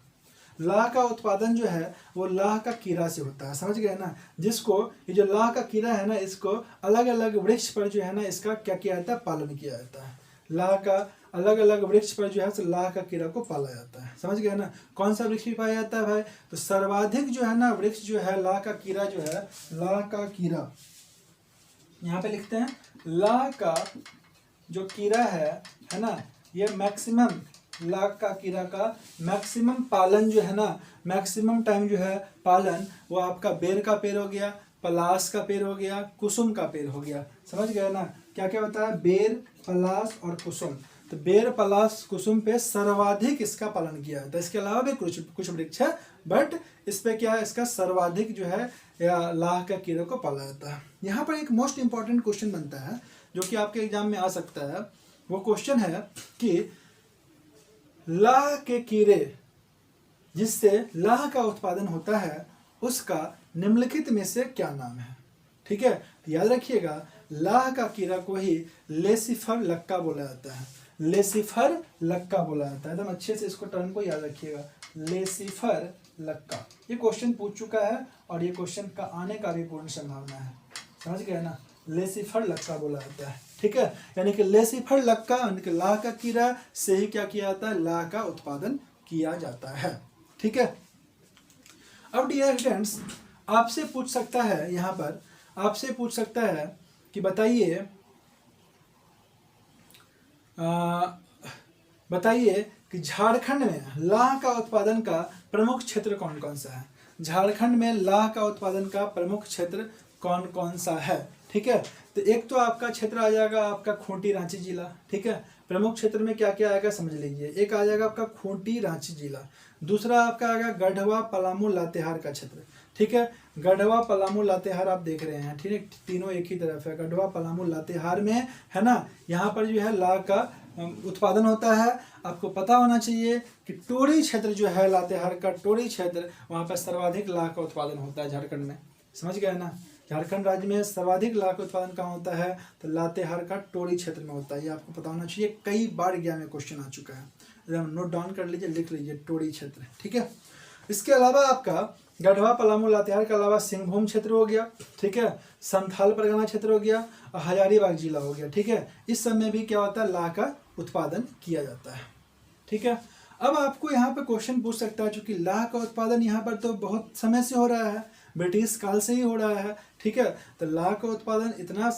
A: लाह का उत्पादन जो है वो लाह का कीड़ा से होता है। समझ गए ना। जिसको ये जो लाह का कीड़ा है ना इसको अलग अलग वृक्ष पर जो है ना इसका क्या किया जाता है, पालन किया जाता है। लाह का अलग अलग वृक्ष पर जो है तो लाह का कीड़ा को पाला जाता है। समझ गए ना। कौन सा वृक्ष भी पाया जाता है भाई, तो सर्वाधिक जो है ना वृक्ष जो है लाह का कीड़ा जो है, लाह का कीड़ा यहाँ पे लिखते हैं, लाह का जो कीड़ा है ना, ये मैक्सिमम, लाह का कीड़ा का मैक्सिमम पालन जो है ना, मैक्सिमम टाइम जो है पालन वो आपका बेर का पेड़ हो गया, पलास का पेड़ हो गया, कुसुम का पेड़ हो गया। समझ गए ना। क्या क्या होता है, बेर, पलास और कुसुम। तो बेर, पलास, कुसुम पे सर्वाधिक इसका पालन किया जाता है। इसके अलावा भी कुछ वृक्ष है, बट इस पे क्या है, इसका सर्वाधिक जो है या लाह का कीड़े को पाला जाता है। यहाँ पर एक मोस्ट इंपॉर्टेंट क्वेश्चन बनता है जो कि आपके एग्जाम में आ सकता है। वो क्वेश्चन है कि लाह के कीड़े जिससे लाह का उत्पादन होता है उसका निम्नलिखित में से क्या नाम है। ठीक है, तो याद रखिएगा लाह का कीड़ा को ही लेसिफर लक्का बोला जाता है। लेसिफर लक्का बोला जाता है। एकदम अच्छे से इसको टर्म को याद रखिएगा, लेसिफर लक्का। ये क्वेश्चन पूछ चुका है और ये क्वेश्चन का आने का भी पूर्ण संभावना है। समझ गए ना। लेसिफर लक्का बोला जाता है। ठीक है, यानी कि लेसिफर लक्का यानी कि लाह का कीड़ा से ही क्या किया जाता है, लाह का उत्पादन किया जाता है। ठीक है। अब डियर स्टूडेंट्स आपसे पूछ सकता है, यहाँ पर आपसे पूछ सकता है कि बताइए कि झारखंड में लाह का उत्पादन का प्रमुख क्षेत्र कौन कौन सा है। झारखंड में लाह का उत्पादन का प्रमुख क्षेत्र कौन कौन सा है। ठीक है, तो एक तो आपका क्षेत्र आ जाएगा आपका खूंटी रांची जिला। ठीक है, प्रमुख क्षेत्र में क्या क्या आएगा समझ लीजिए। एक आ जाएगा आपका खूंटी रांची जिला, दूसरा आपका आएगा गढ़वा पलामू लातेहार का क्षेत्र। ठीक है, गढ़वा पलामू लातेहार आप देख रहे हैं। ठीक है, तीनों एक ही तरफ है। गढ़वा पलामू लातेहार में है ना, यहाँ पर जो है लाह का उत्पादन होता है। आपको पता होना चाहिए कि टोरी क्षेत्र जो है लातेहार का टोरी क्षेत्र, वहाँ पर सर्वाधिक लाह का उत्पादन होता है झारखंड में। समझ गए ना। झारखंड राज्य में सर्वाधिक लाह का उत्पादन कहाँ होता है, तो लातेहार का टोरी क्षेत्र में होता है। ये आपको पता होना चाहिए, कई बार एग्जाम में क्वेश्चन आ चुका है। नोट डाउन कर लीजिए, लिख लीजिए टोरी क्षेत्र। ठीक है, इसके अलावा आपका गढ़वा पलामू लातेहार के अलावा सिंहभूम क्षेत्र हो गया। ठीक है, संथाल परगना क्षेत्र हो गया और हजारीबाग जिला हो गया। ठीक है, इस सब में भी क्या होता है, लाह का उत्पादन किया जाता है। ठीक है, अब आपको यहाँ पे क्वेश्चन पूछ सकता है, चूंकि लाह का उत्पादन यहाँ पर तो बहुत समय से हो रहा है, ब्रिटिश काल से ही हो रहा है। ठीक है, तो लाह का उत्पादन इतना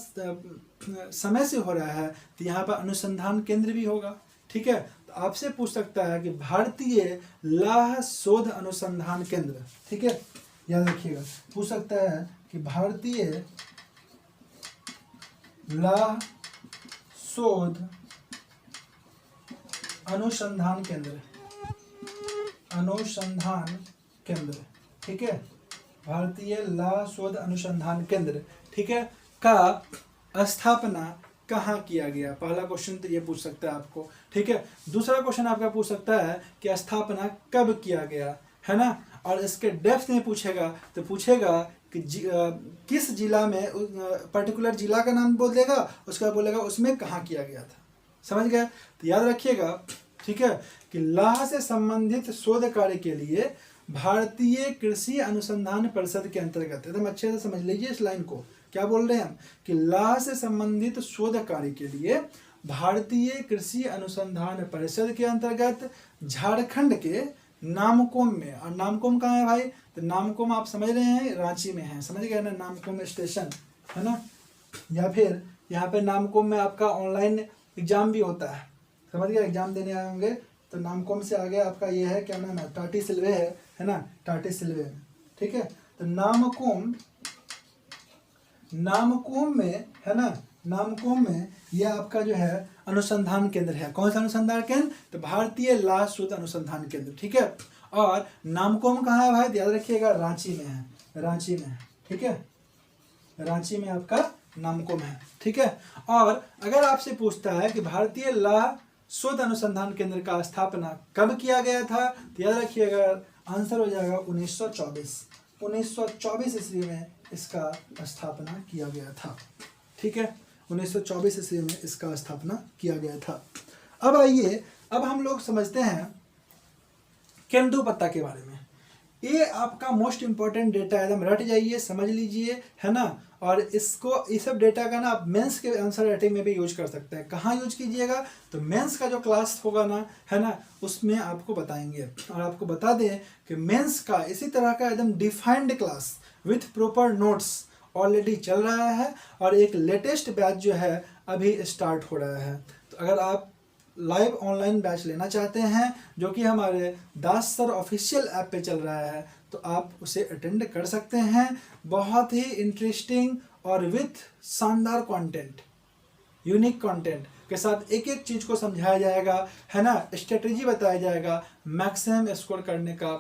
A: समय से हो रहा है तो यहाँ पर अनुसंधान केंद्र भी होगा। ठीक है, तो आपसे पूछ सकता है कि भारतीय लाह शोध अनुसंधान केंद्र, ठीक है, याद रखिएगा, पूछ सकता है कि भारतीय लाह शोध अनुसंधान केंद्र, अनुसंधान केंद्र, ठीक है, भारतीय लाह शोध अनुसंधान केंद्र, ठीक है, का स्थापना कहाँ किया गया। पहला क्वेश्चन तो ये पूछ सकता है आपको। ठीक है, दूसरा क्वेश्चन आपका पूछ सकता है कि स्थापना कब किया गया, है ना, और इसके डेप्थ में पूछेगा तो पूछेगा कि किस जिला में, पर्टिकुलर जिला का नाम बोल देगा, उसका बोलेगा उसमें कहाँ किया गया था। समझ गए। तो याद रखिएगा, ठीक है, कि लाह से संबंधित शोध कार्य के लिए भारतीय कृषि अनुसंधान परिषद के अंतर्गत, एकदम अच्छे से समझ लीजिए इस लाइन को, क्या बोल रहे हैं हम, कि लाह से संबंधित शोध कार्य के लिए भारतीय कृषि अनुसंधान परिषद के अंतर्गत झारखंड के नामकोम में, और नामकोम कहाँ है भाई, तो नामकोम आप समझ रहे हैं रांची में है, समझ गए ना, नामकोम स्टेशन है ना, या फिर यहाँ पे नामकोम में आपका ऑनलाइन एग्जाम भी होता है, समझ गए, एग्जाम देने आए होंगे तो नामकोम से आगे आपका ये है, क्या नाम है, टाटी सिल्वे है ना, टाटी सिल्वे, ठीक है। तो नामकोम में है ना, नामकोम में ये आपका जो है अनुसंधान केंद्र है। कौन सा अनुसंधान केंद्र? तो भारतीय लाल शोध अनुसंधान केंद्र, ठीक है। और नामकोम कहाँ है भाई? याद रखिएगा, रांची में है, रांची में है, ठीक है, रांची में आपका नामकोम है, ठीक है। और अगर आपसे पूछता है कि भारतीय लाल शोध अनुसंधान केंद्र का स्थापना कब किया गया था, तो याद रखिएगा आंसर हो जाएगा 1924 ईस्वी में इसका स्थापना किया गया था, ठीक है। 1924 ईस्वी में इसका स्थापना किया गया था। अब आइए, अब हम लोग समझते हैं केंदुपत्ता के बारे में। ये आपका मोस्ट इंपॉर्टेंट डेटा है, एकदम रट जाइए, समझ लीजिए, है ना। और इसको, इस सब डेटा का ना आप मेंस के आंसर राइटिंग में भी यूज कर सकते हैं। कहाँ यूज कीजिएगा? तो मेंस का जो क्लास होगा ना, है ना, उसमें आपको बताएंगे। और आपको बता दें कि मेंस का इसी तरह का एकदम defined class with proper notes already चल रहा है, और एक लेटेस्ट बैच जो है अभी स्टार्ट हो रहा है। तो अगर आप लाइव ऑनलाइन बैच लेना चाहते हैं, जो कि हमारे दास सर ऑफिशियल ऐप पे चल रहा है, तो आप उसे अटेंड कर सकते हैं। बहुत ही इंटरेस्टिंग और विथ शानदार कंटेंट, यूनिक कंटेंट के साथ एक एक चीज़ को समझाया जाएगा, है ना, स्ट्रेटजी बताया जाएगा, मैक्सिमम स्कोर करने का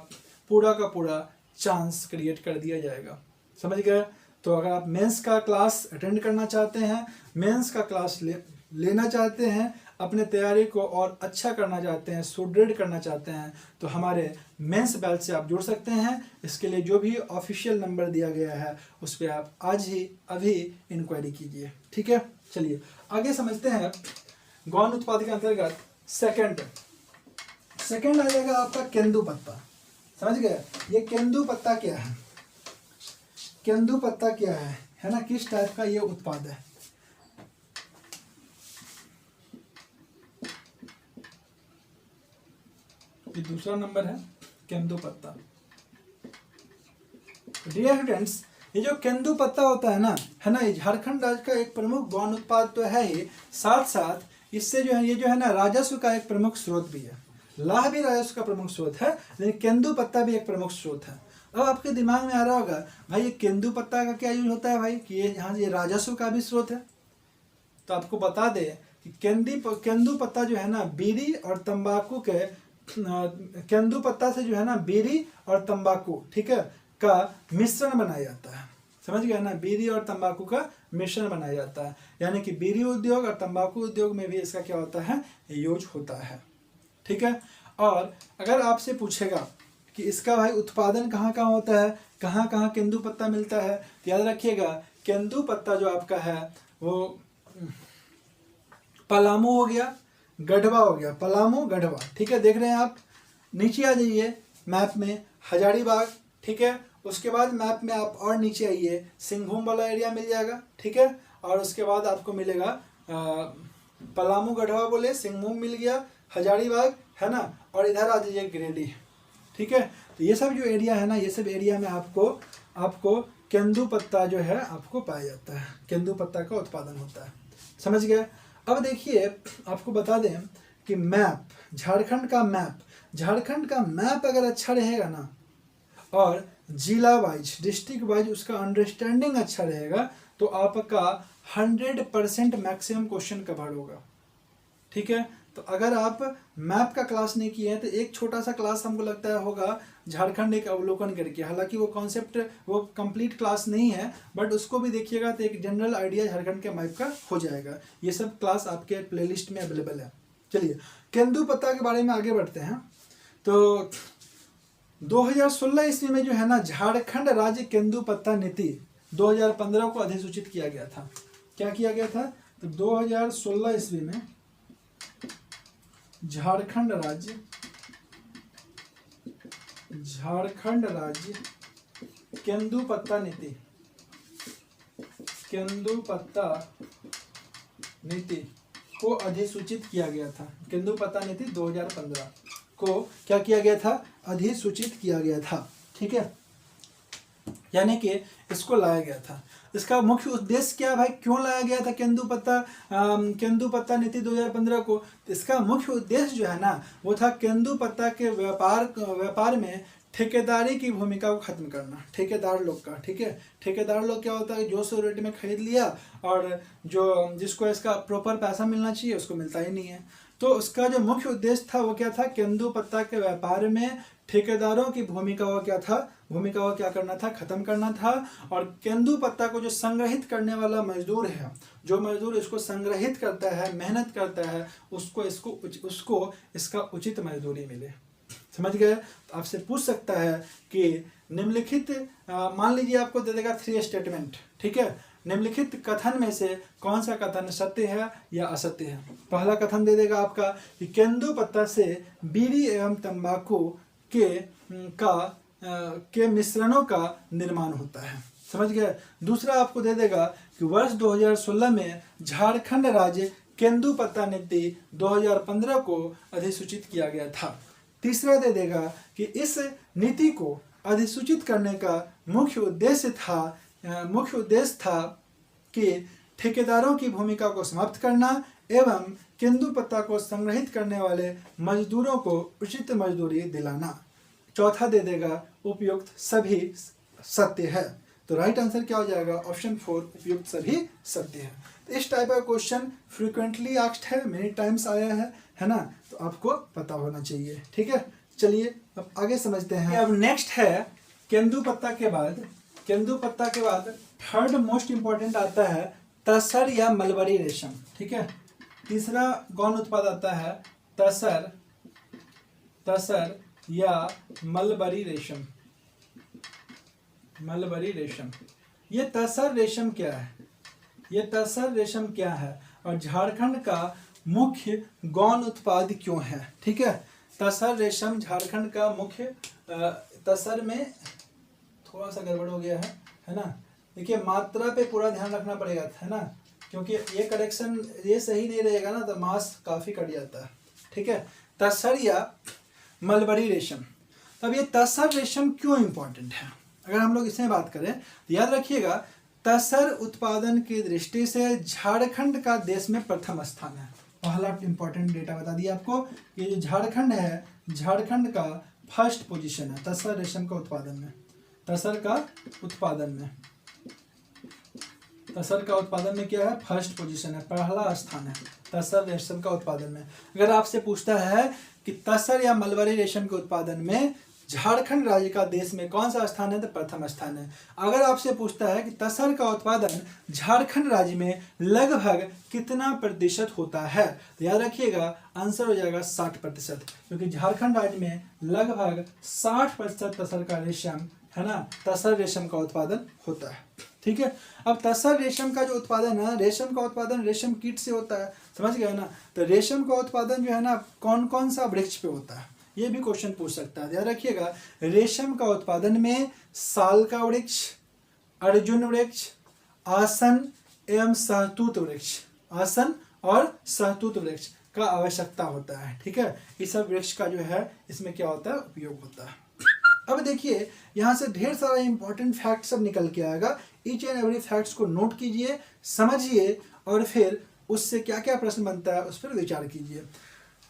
A: पूरा चांस क्रिएट कर दिया जाएगा। समझ गए? तो अगर आप मेंस का क्लास अटेंड करना चाहते हैं, मेंस का क्लास लेना चाहते हैं, अपने तैयारी को और अच्छा करना चाहते हैं, सुदृढ़ करना चाहते हैं, तो हमारे मेंस बैच से आप जुड़ सकते हैं। इसके लिए जो भी ऑफिशियल नंबर दिया गया है उस पर आप आज ही अभी इंक्वायरी कीजिए, ठीक है। चलिए आगे समझते हैं। गौण उत्पाद के अंतर्गत सेकंड आ जाएगा आपका केंदुपत्ता। समझ गए? ये केंदुपत्ता क्या है? केंदुपत्ता क्या है ना, किस टाइप का ये उत्पाद है? ये दूसरा नंबर है केंदुपत्ता। डियर स्टूडेंट्स, ये जो केंदुपत्ता होता है ना, है ना, ये झारखंड राज्य का एक प्रमुख गौण उत्पाद तो है ही, साथ साथ इससे जो है, ये जो है ना, राजस्व का एक प्रमुख स्रोत भी है। लाह भी राजस्व का प्रमुख स्रोत है, लेकिन केंदुपत्ता भी एक प्रमुख स्रोत है। अब आपके दिमाग में आ रहा होगा, भाई ये केंदुपत्ता का क्या यूज होता है भाई, कि ये यहाँ ये राजस्व का भी स्रोत है। तो आपको बता दें कि केंदुपत्ता जो है ना, बीड़ी और तंबाकू के, केंदुपत्ता से जो है ना बीड़ी और तंबाकू, ठीक है, का मिश्रण बनाया जाता है। समझ गए ना, बीड़ी और तंबाकू का मिश्रण बनाया जाता है। यानी कि बीड़ी उद्योग और तंबाकू उद्योग में भी इसका क्या होता है, यूज होता है, ठीक है। और अगर आपसे पूछेगा कि इसका भाई उत्पादन कहाँ कहाँ होता है, कहाँ कहाँ केंदुपत्ता मिलता है, तो याद रखिएगा केंदुपत्ता जो आपका है वो पलामू हो गया, गढ़वा हो गया, पलामू गढ़वा, ठीक है। देख रहे हैं आप, नीचे आ जाइए मैप में हजारीबाग, ठीक है। उसके बाद मैप में आप और नीचे आइए, सिंहभूम वाला एरिया मिल जाएगा, ठीक है। और उसके बाद आपको मिलेगा पलामू गढ़वा बोले, सिंहभूम मिल गया, हजारीबाग, है ना, और इधर आ जाइए गिरिडीह, ठीक है। तो ये सब जो एरिया है ना, ये सब एरिया में आपको केंदुपत्ता जो है आपको पाया जाता है, केंदुपत्ता का उत्पादन होता है। समझ गए? अब देखिए आपको बता दें कि मैप, झारखंड का मैप अगर अच्छा रहेगा ना, और जिला वाइज, डिस्ट्रिक्ट वाइज उसका अंडरस्टैंडिंग अच्छा रहेगा, तो आपका 100% मैक्सिमम क्वेश्चन कवर होगा, ठीक है। तो अगर आप मैप का क्लास नहीं किए हैं, तो एक छोटा सा क्लास हमको लगता है होगा झारखंड एक अवलोकन करके, हालांकि वो कॉन्सेप्ट, वो कंप्लीट क्लास नहीं है, बट उसको भी देखिएगा तो एक जनरल आइडिया झारखंड के मैप का हो जाएगा। ये सब क्लास आपके प्लेलिस्ट में अवेलेबल है। चलिए केंदुपत्ता के बारे में आगे बढ़ते हैं। तो 2016 ईस्वी में जो है ना, झारखंड राज्य केंदुपत्ता नीति 2015 को अधिसूचित किया गया था। क्या किया गया था? तो 2016 ईस्वी में झारखंड राज्य केंदुपत्ता नीति को अधिसूचित किया गया था। केंदुपत्ता नीति 2015 को क्या किया गया था? अधिसूचित किया गया था, ठीक है। यानी कि इसको लाया गया था। इसका मुख्य उद्देश्य क्या भाई, क्यों लाया गया था केंदुपत्ता नीति 2015 को? इसका मुख्य उद्देश्य जो है ना वो था केंदुपत्ता के व्यापार में ठेकेदारी की भूमिका को खत्म करना, ठेकेदार लोग का। ठीक है, ठेकेदार लोग क्या होता है, जो सौ रेट में खरीद लिया और जिसको इसका प्रॉपर पैसा मिलना चाहिए उसको मिलता ही नहीं है। तो उसका जो मुख्य उद्देश्य था वो क्या था, केंदुपत्ता के व्यापार में ठेकेदारों की भूमिका को क्या करना था, खत्म करना था। और केंदुपत्ता को जो संग्रहित करने वाला मजदूर है, जो मजदूर इसको संग्रहित करता है, मेहनत करता है, उसको इसका उचित मजदूरी मिले। समझ गए? तो आपसे पूछ सकता है कि निम्नलिखित मान लीजिए आपको दे देगा 3 स्टेटमेंट। ठीक है, निम्नलिखित कथन में से कौन सा कथन सत्य है या असत्य है? पहला कथन दे देगा आपका कि केंदुपत्ता से बीड़ी एवं तंबाकू के मिश्रणों का निर्माण होता है। समझ गए? दूसरा आपको दे देगा कि वर्ष 2016 में झारखंड राज्य केंदुपत्ता नीति 2015 को अधिसूचित किया गया था। तीसरा दे देगा कि इस नीति को अधिसूचित करने का मुख्य उद्देश्य था कि ठेकेदारों की भूमिका को समाप्त करना एवं केंदुपत्ता को संग्रहित करने वाले मजदूरों को उचित मजदूरी दिलाना। चौथा दे देगा उपयुक्त सभी सत्य है। तो राइट आंसर क्या हो जाएगा? ऑप्शन 4 उपयुक्त सभी सत्य है। तो इस टाइप का क्वेश्चन फ्रीक्वेंटली आस्क्ड है, मेनी टाइम्स आया है ना, तो आपको पता होना चाहिए। ठीक है, चलिए अब आगे समझते हैं। अब नेक्स्ट है केंदुपत्ता के बाद थर्ड मोस्ट इंपॉर्टेंट आता है तसर या मलबरी रेशम। ठीक है, तीसरा गौण उत्पाद आता है तसर या मलबरी रेशम। ये तसर रेशम क्या है? और झारखंड का मुख्य गौण उत्पाद क्यों है? ठीक है, तसर रेशम झारखंड का मुख्य तसर में थोड़ा सा गड़बड़ हो गया है ना। देखिए मात्रा पे पूरा ध्यान रखना पड़ेगा, है ना, क्योंकि ये करेक्शन ये सही नहीं रहेगा ना तो मार्क्स काफ़ी कट जाता है। ठीक है, तसर या मलबरी रेशम। तब ये तसर रेशम क्यों इम्पोर्टेंट है? अगर हम लोग इसमें बात करें तो याद रखिएगा तसर उत्पादन की दृष्टि से झारखंड का देश में प्रथम स्थान है। पहला इंपॉर्टेंट डेटा बता दिया आपको, ये जो झारखंड है, झारखंड का फर्स्ट पोजीशन है तसर रेशम का उत्पादन में। तसर का उत्पादन में क्या है? फर्स्ट पोजीशन है, पहला स्थान है तसर रेशम का उत्पादन में। अगर आपसे पूछता है कि तसर या मलबरी रेशम के उत्पादन में झारखंड राज्य का देश में कौन सा स्थान है, तो प्रथम स्थान है। अगर आपसे पूछता है कि तसर का उत्पादन झारखंड राज्य में लगभग कितना प्रतिशत होता है, तो याद रखिएगा आंसर हो जाएगा 60%, क्योंकि झारखंड राज्य में लगभग 60% तसर का रेशम, है ना, तसर रेशम का उत्पादन होता है। ठीक है, अब तसर रेशम का जो उत्पादन है, रेशम का उत्पादन रेशम कीट से होता है, समझ गए ना। तो रेशम का उत्पादन जो है ना कौन कौन सा वृक्ष पे होता है, ये भी क्वेश्चन पूछ सकता है। याद रखिएगा रेशम का उत्पादन में साल का वृक्ष, अर्जुन वृक्ष, आसन एवं सहतूत वृक्ष, आसन और सहतूत वृक्ष का आवश्यकता होता है। ठीक है, इस सब वृक्ष का जो है इसमें क्या होता है, उपयोग होता है। अब देखिए यहाँ से ढेर सारा इंपॉर्टेंट फैक्ट सब निकल के आएगा। ईच एंड एवरी फैक्ट्स को नोट कीजिए, समझिए और फिर उससे क्या क्या प्रश्न बनता है उस पर विचार कीजिए।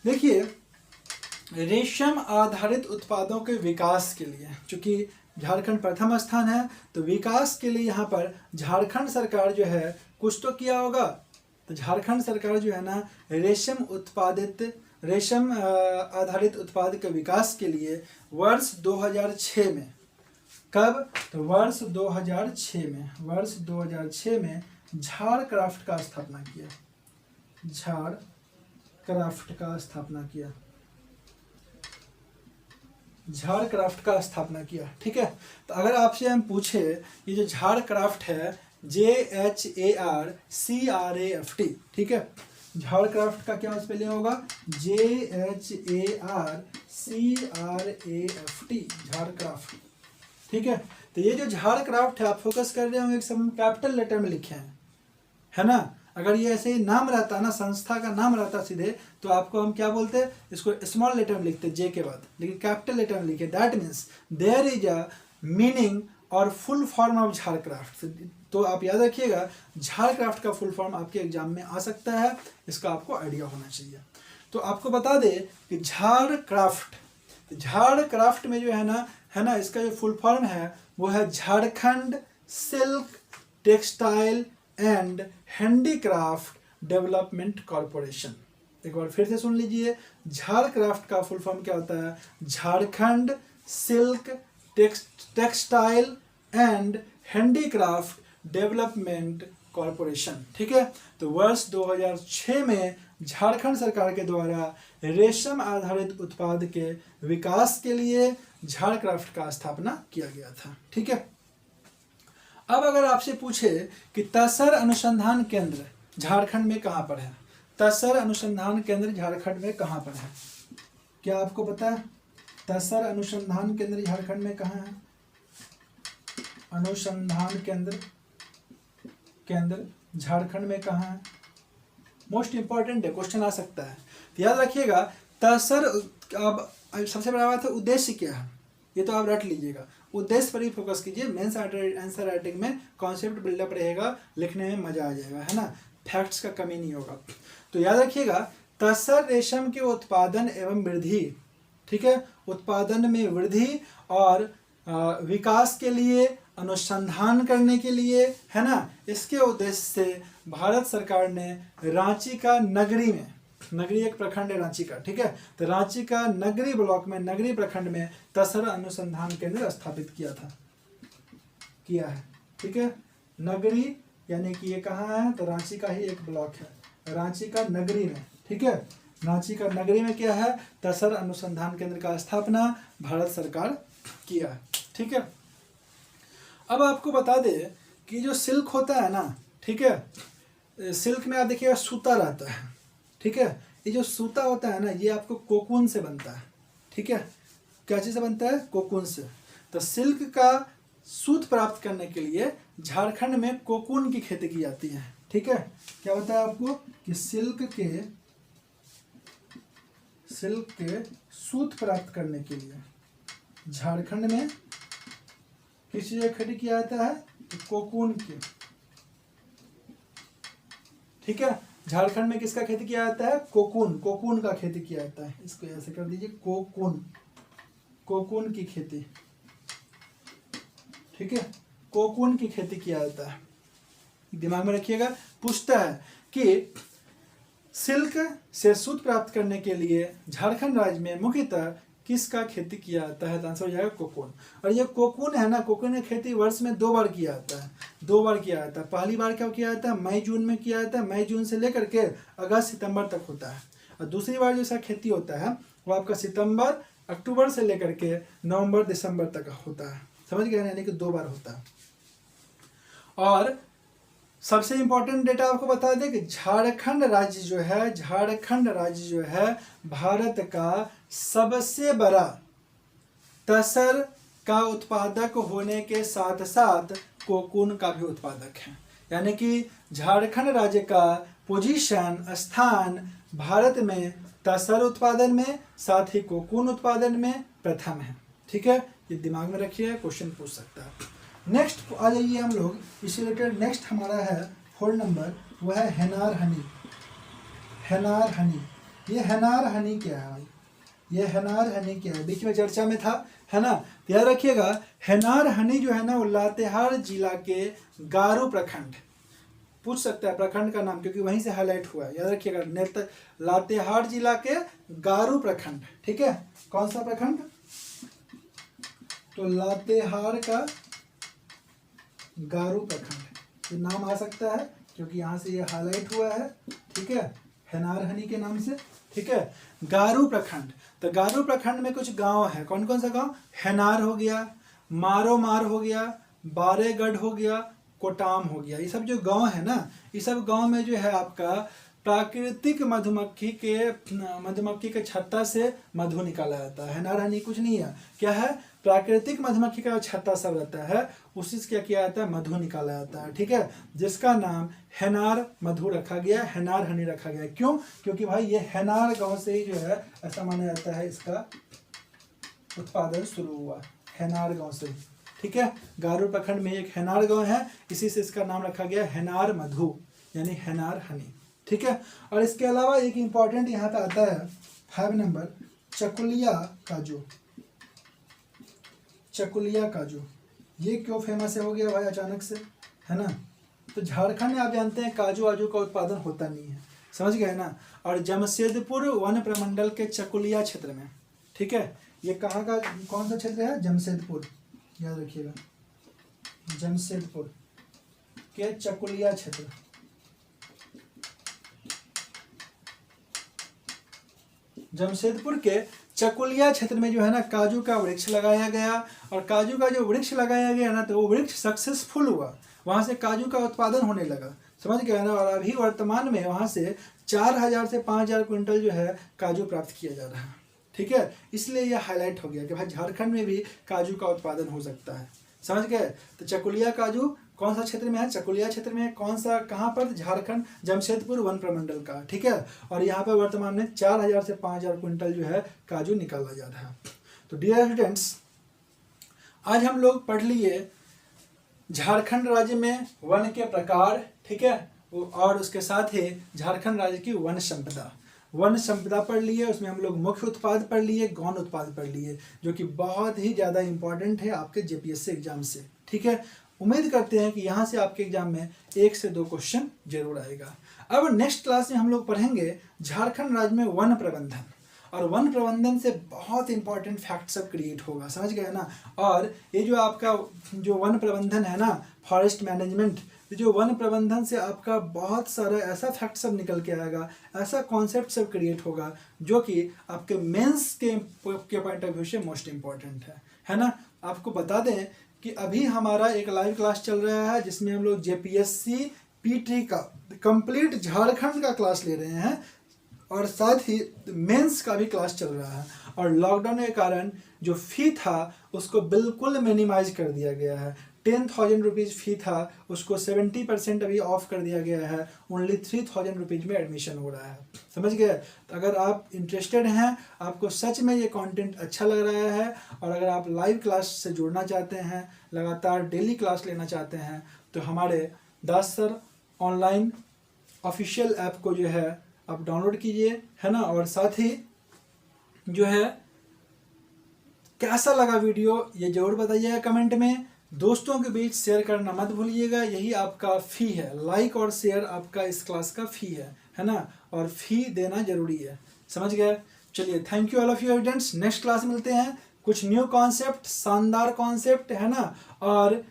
A: देखिए रेशम आधारित उत्पादों के विकास के लिए, चूंकि झारखंड प्रथम स्थान है, तो विकास के लिए यहाँ पर झारखंड सरकार जो है कुछ तो किया होगा। तो झारखंड सरकार जो है ना रेशम आधारित उत्पाद के विकास के लिए वर्ष 2006 में, कब, तो वर्ष 2006 में झार क्राफ्ट का स्थापना किया। ठीक है, तो अगर आपसे हम पूछे ये जो झार क्राफ्ट है JHARCRAFT, ठीक है, झार क्राफ्ट का क्या स्पेलिंग होगा, JHARCRAFT, झार क्राफ्ट। ठीक है, तो ये जो झार क्राफ्ट है आप फोकस कर रहे होंगे सब कैपिटल लेटर में लिखे हैं, है ना। अगर ये ऐसे ही नाम रहता ना, संस्था का नाम रहता सीधे, तो आपको हम क्या बोलते हैं, इसको स्मॉल लेटर में लिखते जे के बाद, लेकिन कैपिटल लेटर में लिखे। That means there is a meaning और फुल फॉर्म ऑफ झारक्राफ्ट। तो आप याद रखिएगा, झारक्राफ्ट का फुल फॉर्म आपके एग्जाम में आ सकता है, इसका आपको आइडिया होना चाहिए। तो आपको बता दें कि झारक्राफ्ट में जो है ना इसका जो फुल फॉर्म है वो है Jharkhand silk textile and handicraft development corporation. एक बार फिर से सुन लीजिए, झारक्राफ्ट का फुल फॉर्म क्या होता है? Jharkhand silk textile and handicraft development corporation. ठीक है, तो वर्ष 2006 में झारखंड सरकार के द्वारा रेशम आधारित उत्पाद के विकास के लिए झारक्राफ्ट का स्थापना किया गया था। ठीक है, अब अगर आपसे पूछे कि तसर अनुसंधान केंद्र झारखंड में कहाँ पर है, तसर अनुसंधान केंद्र झारखंड में कहाँ पर है, क्या आपको पता है? तसर अनुसंधान केंद्र झारखंड में कहाँ है? अनुसंधान केंद्र झारखंड में कहाँ है? मोस्ट इंपॉर्टेंट है, क्वेश्चन आ सकता है। तो याद रखिएगा, तसर अब सबसे बड़ा बात है उद्देश्य क्या है, ये तो आप रट लीजिएगा। उद्देश्य पर ही फोकस कीजिए, मेंस आंसर राइटिंग में कॉन्सेप्ट बिल्डअप रहेगा, लिखने में मजा आ जाएगा, है ना, फैक्ट्स का कमी नहीं होगा। तो याद रखिएगा, तसर रेशम के उत्पादन एवं वृद्धि, ठीक है, उत्पादन में वृद्धि और विकास के लिए, अनुसंधान करने के लिए, है ना, इसके उद्देश्य से भारत सरकार ने रांची का नगरी में, नगरी एक प्रखंड है रांची का, ठीक है, तो रांची का नगरी ब्लॉक में, नगरी प्रखंड में तसर अनुसंधान केंद्र स्थापित किया है। ठीक है, नगरी यानी कि ये कहाँ है, तो रांची का ही एक ब्लॉक है, रांची का नगरी में। ठीक है, रांची का नगरी में क्या है, तसर अनुसंधान केंद्र का स्थापना भारत सरकार किया है। ठीक है, अब आपको बता दे कि जो सिल्क होता है ना, ठीक है, सिल्क में आप देखिएगा सूता रहता है। ठीक है, ये जो सूता होता है ना, ये आपको कोकून से बनता है। ठीक है, क्या चीज़ से बनता है? कोकून से। तो सिल्क का सूत प्राप्त करने के लिए झारखंड में कोकून की खेती की जाती है। ठीक है, क्या बताया आपको कि सिल्क के सूत प्राप्त करने के लिए झारखंड में किस चीज की खेती किया जाता है? तो कोकून की। ठीक है, झारखंड में किसका खेती किया जाता है? कोकून का खेती किया जाता है। इसको ऐसे कर दीजिए, कोकून की खेती। ठीक है, कोकून की खेती किया जाता है, दिमाग में रखिएगा। पूछता है कि सिल्क से सूत प्राप्त करने के लिए झारखंड राज्य में मुख्यतः किसका खेती किया जाता है? तो आंसर हो जाएगा कोकून। और ये कोकून है ना, कोकून की खेती वर्ष में 2 बार किया जाता है, 2 बार किया जाता है। पहली बार क्या किया जाता है? मई जून में किया जाता है, मई जून से लेकर के अगस्त सितंबर तक होता है। और दूसरी बार जो इसका खेती होता है वो आपका सितंबर अक्टूबर से लेकर के नवंबर दिसंबर तक होता है। समझ गए, यानी कि 2 बार होता है। और सबसे इंपॉर्टेंट डेटा आपको बता दें कि झारखंड राज्य जो है भारत का सबसे बड़ा तसर का उत्पादक होने के साथ साथ कोकून का भी उत्पादक है। यानी कि झारखंड राज्य का पोजीशन, स्थान भारत में तसर उत्पादन में, साथ ही कोकून उत्पादन में प्रथम है। ठीक है, ये दिमाग में रखिए, क्वेश्चन पूछ सकता है। नेक्स्ट आ जाइए हम लोग, इससे रिलेटेड नेक्स्ट हमारा है 4 नंबर, वो है हेनार हनी। ये हेनार हनी क्या है भाई? ये हेनार हनी क्या है? बीच में चर्चा में था, है ना। याद रखिएगा, हेनार हनी जो है ना वो लातेहार जिला के गारू प्रखंड, पूछ सकता है प्रखंड का नाम क्योंकि वहीं से हाईलाइट हुआ है। याद रखिएगा, लातेहार जिला के गारू प्रखंड। ठीक है, कौन सा प्रखंड? तो लातेहार का गारू प्रखंड, ये नाम आ सकता है क्योंकि यहाँ से ये हाईलाइट हुआ है। ठीक है, हेनार हनी के नाम से। ठीक है, गारू प्रखंड। तो गारू प्रखंड में कुछ गांव है, कौन कौन सा गांव? हेनार हो गया, मारोमार हो गया, बारेगढ़ हो गया, कोटाम हो गया। ये सब जो गांव है ना, ये सब गांव में जो है आपका प्राकृतिक मधुमक्खी के छत्ता से मधु निकाला जाता है। हेनार हनी कुछ नहीं है, क्या है? प्राकृतिक मधुमक्खी का छत्ता सब रहता है, उसी से क्या किया जाता है? मधु निकाला जाता है। ठीक है, जिसका नाम हेनार मधु रखा गया, हेनार हनी रखा गया। क्यों? क्योंकि भाई ये हेनार गांव से ही जो है ऐसा माना जाता है इसका उत्पादन शुरू हुआ, हेनार गांव से। ठीक है। गारुड़ प्रखंड में एक हेनार गांव है, इसी से इसका नाम रखा गया हेनार मधु यानी हेनार हनी, ठीक है। और इसके अलावा एक इम्पॉर्टेंट यहाँ पे आता है 5 नंबर, चकुलिया काजू। चकुलिया काजू ये क्यों फेमस हो गया भाई अचानक से, है ना। तो झारखंड में आप जानते हैं काजू आजू का उत्पादन होता नहीं है, समझ गए ना। और जमशेदपुर वन प्रमंडल के चकुलिया क्षेत्र में, ठीक है। ये कहाँ का कौन सा क्षेत्र है, जमशेदपुर, याद रखिएगा, जमशेदपुर के चकुलिया क्षेत्र। जमशेदपुर के चकुलिया क्षेत्र में जो है ना काजू का वृक्ष लगाया गया, और काजू का जो वृक्ष लगाया गया ना तो वो वृक्ष सक्सेसफुल हुआ, वहाँ से काजू का उत्पादन होने लगा, समझ गए ना। और अभी वर्तमान में वहाँ से 4000 से 5000 क्विंटल जो है काजू प्राप्त किया जा रहा है, ठीक है। इसलिए यह हाईलाइट हो गया कि भाई झारखंड में भी काजू का उत्पादन हो सकता है, समझ गए। तो चकुलिया काजू कौन सा क्षेत्र में है, चकुलिया क्षेत्र में कौन सा, कहाँ पर, झारखंड जमशेदपुर वन प्रमंडल का, ठीक है। और यहाँ पर वर्तमान में 4000 से 5000 क्विंटल जो है काजू निकाला जा रहा है। तो डियर स्टूडेंट्स, आज हम लोग पढ़ लिए झारखंड राज्य में वन के प्रकार, ठीक है, और उसके साथ ही झारखंड राज्य की वन संपदा पढ़ लिए। उसमें हम लोग मुख्य उत्पाद पढ़ लिए, गौण उत्पाद पढ़ लिए, जो कि बहुत ही ज़्यादा इंपॉर्टेंट है आपके जेपीएससी एग्जाम से, ठीक है। उम्मीद करते हैं कि यहाँ से आपके एग्जाम में 1 से 2 क्वेश्चन जरूर आएगा। अब नेक्स्ट क्लास में हम लोग पढ़ेंगे झारखंड राज्य में वन प्रबंधन, और वन प्रबंधन से बहुत इंपॉर्टेंट फैक्ट सब क्रिएट होगा, समझ गए ना। और ये जो आपका जो वन प्रबंधन है ना, फॉरेस्ट मैनेजमेंट, जो वन प्रबंधन से आपका बहुत सारा ऐसा फैक्ट सब निकल के आएगा, ऐसा कॉन्सेप्ट सब क्रिएट होगा जो कि आपके मेंस के पॉइंट ऑफ व्यू से मोस्ट इम्पॉर्टेंट है ना। आपको बता दें कि अभी हमारा एक लाइव क्लास चल रहा है जिसमें हम लोग जेपीएससी पीटी का कंप्लीट झारखंड का क्लास ले रहे हैं, और साथ ही मेंस का भी क्लास चल रहा है। और लॉकडाउन के कारण जो फ़ी था उसको बिल्कुल मिनिमाइज कर दिया गया है। 10,000 रुपीज़ फ़ी था, उसको 70% अभी ऑफ कर दिया गया है, ओनली 3,000 रुपीज़ में एडमिशन हो रहा है, समझ गए। तो अगर आप इंटरेस्टेड हैं, आपको सच में ये कंटेंट अच्छा लग रहा है, और अगर आप लाइव क्लास से जुड़ना चाहते हैं, लगातार डेली क्लास लेना चाहते हैं, तो हमारे दास सर ऑनलाइन ऑफिशियल ऐप को जो है आप डाउनलोड कीजिए, है ना। और साथ ही जो है कैसा लगा वीडियो ये ज़रूर बताइएगा कमेंट में, दोस्तों के बीच शेयर करना मत भूलिएगा, यही आपका फ़ी है, लाइक और शेयर आपका इस क्लास का फ़ी है ना। और फ़ी देना जरूरी है, समझ गए। चलिए, thank you all of you students, next class मिलते हैं कुछ न्यू कॉन्सेप्ट, शानदार कॉन्सेप्ट, है ना, और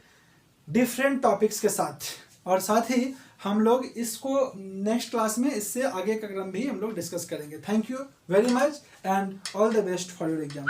A: डिफरेंट टॉपिक्स के साथ। और साथ ही हम लोग इसको नेक्स्ट क्लास में इससे आगे का क्रम भी हम लोग डिस्कस करेंगे। Thank you very much and all the best for your exam.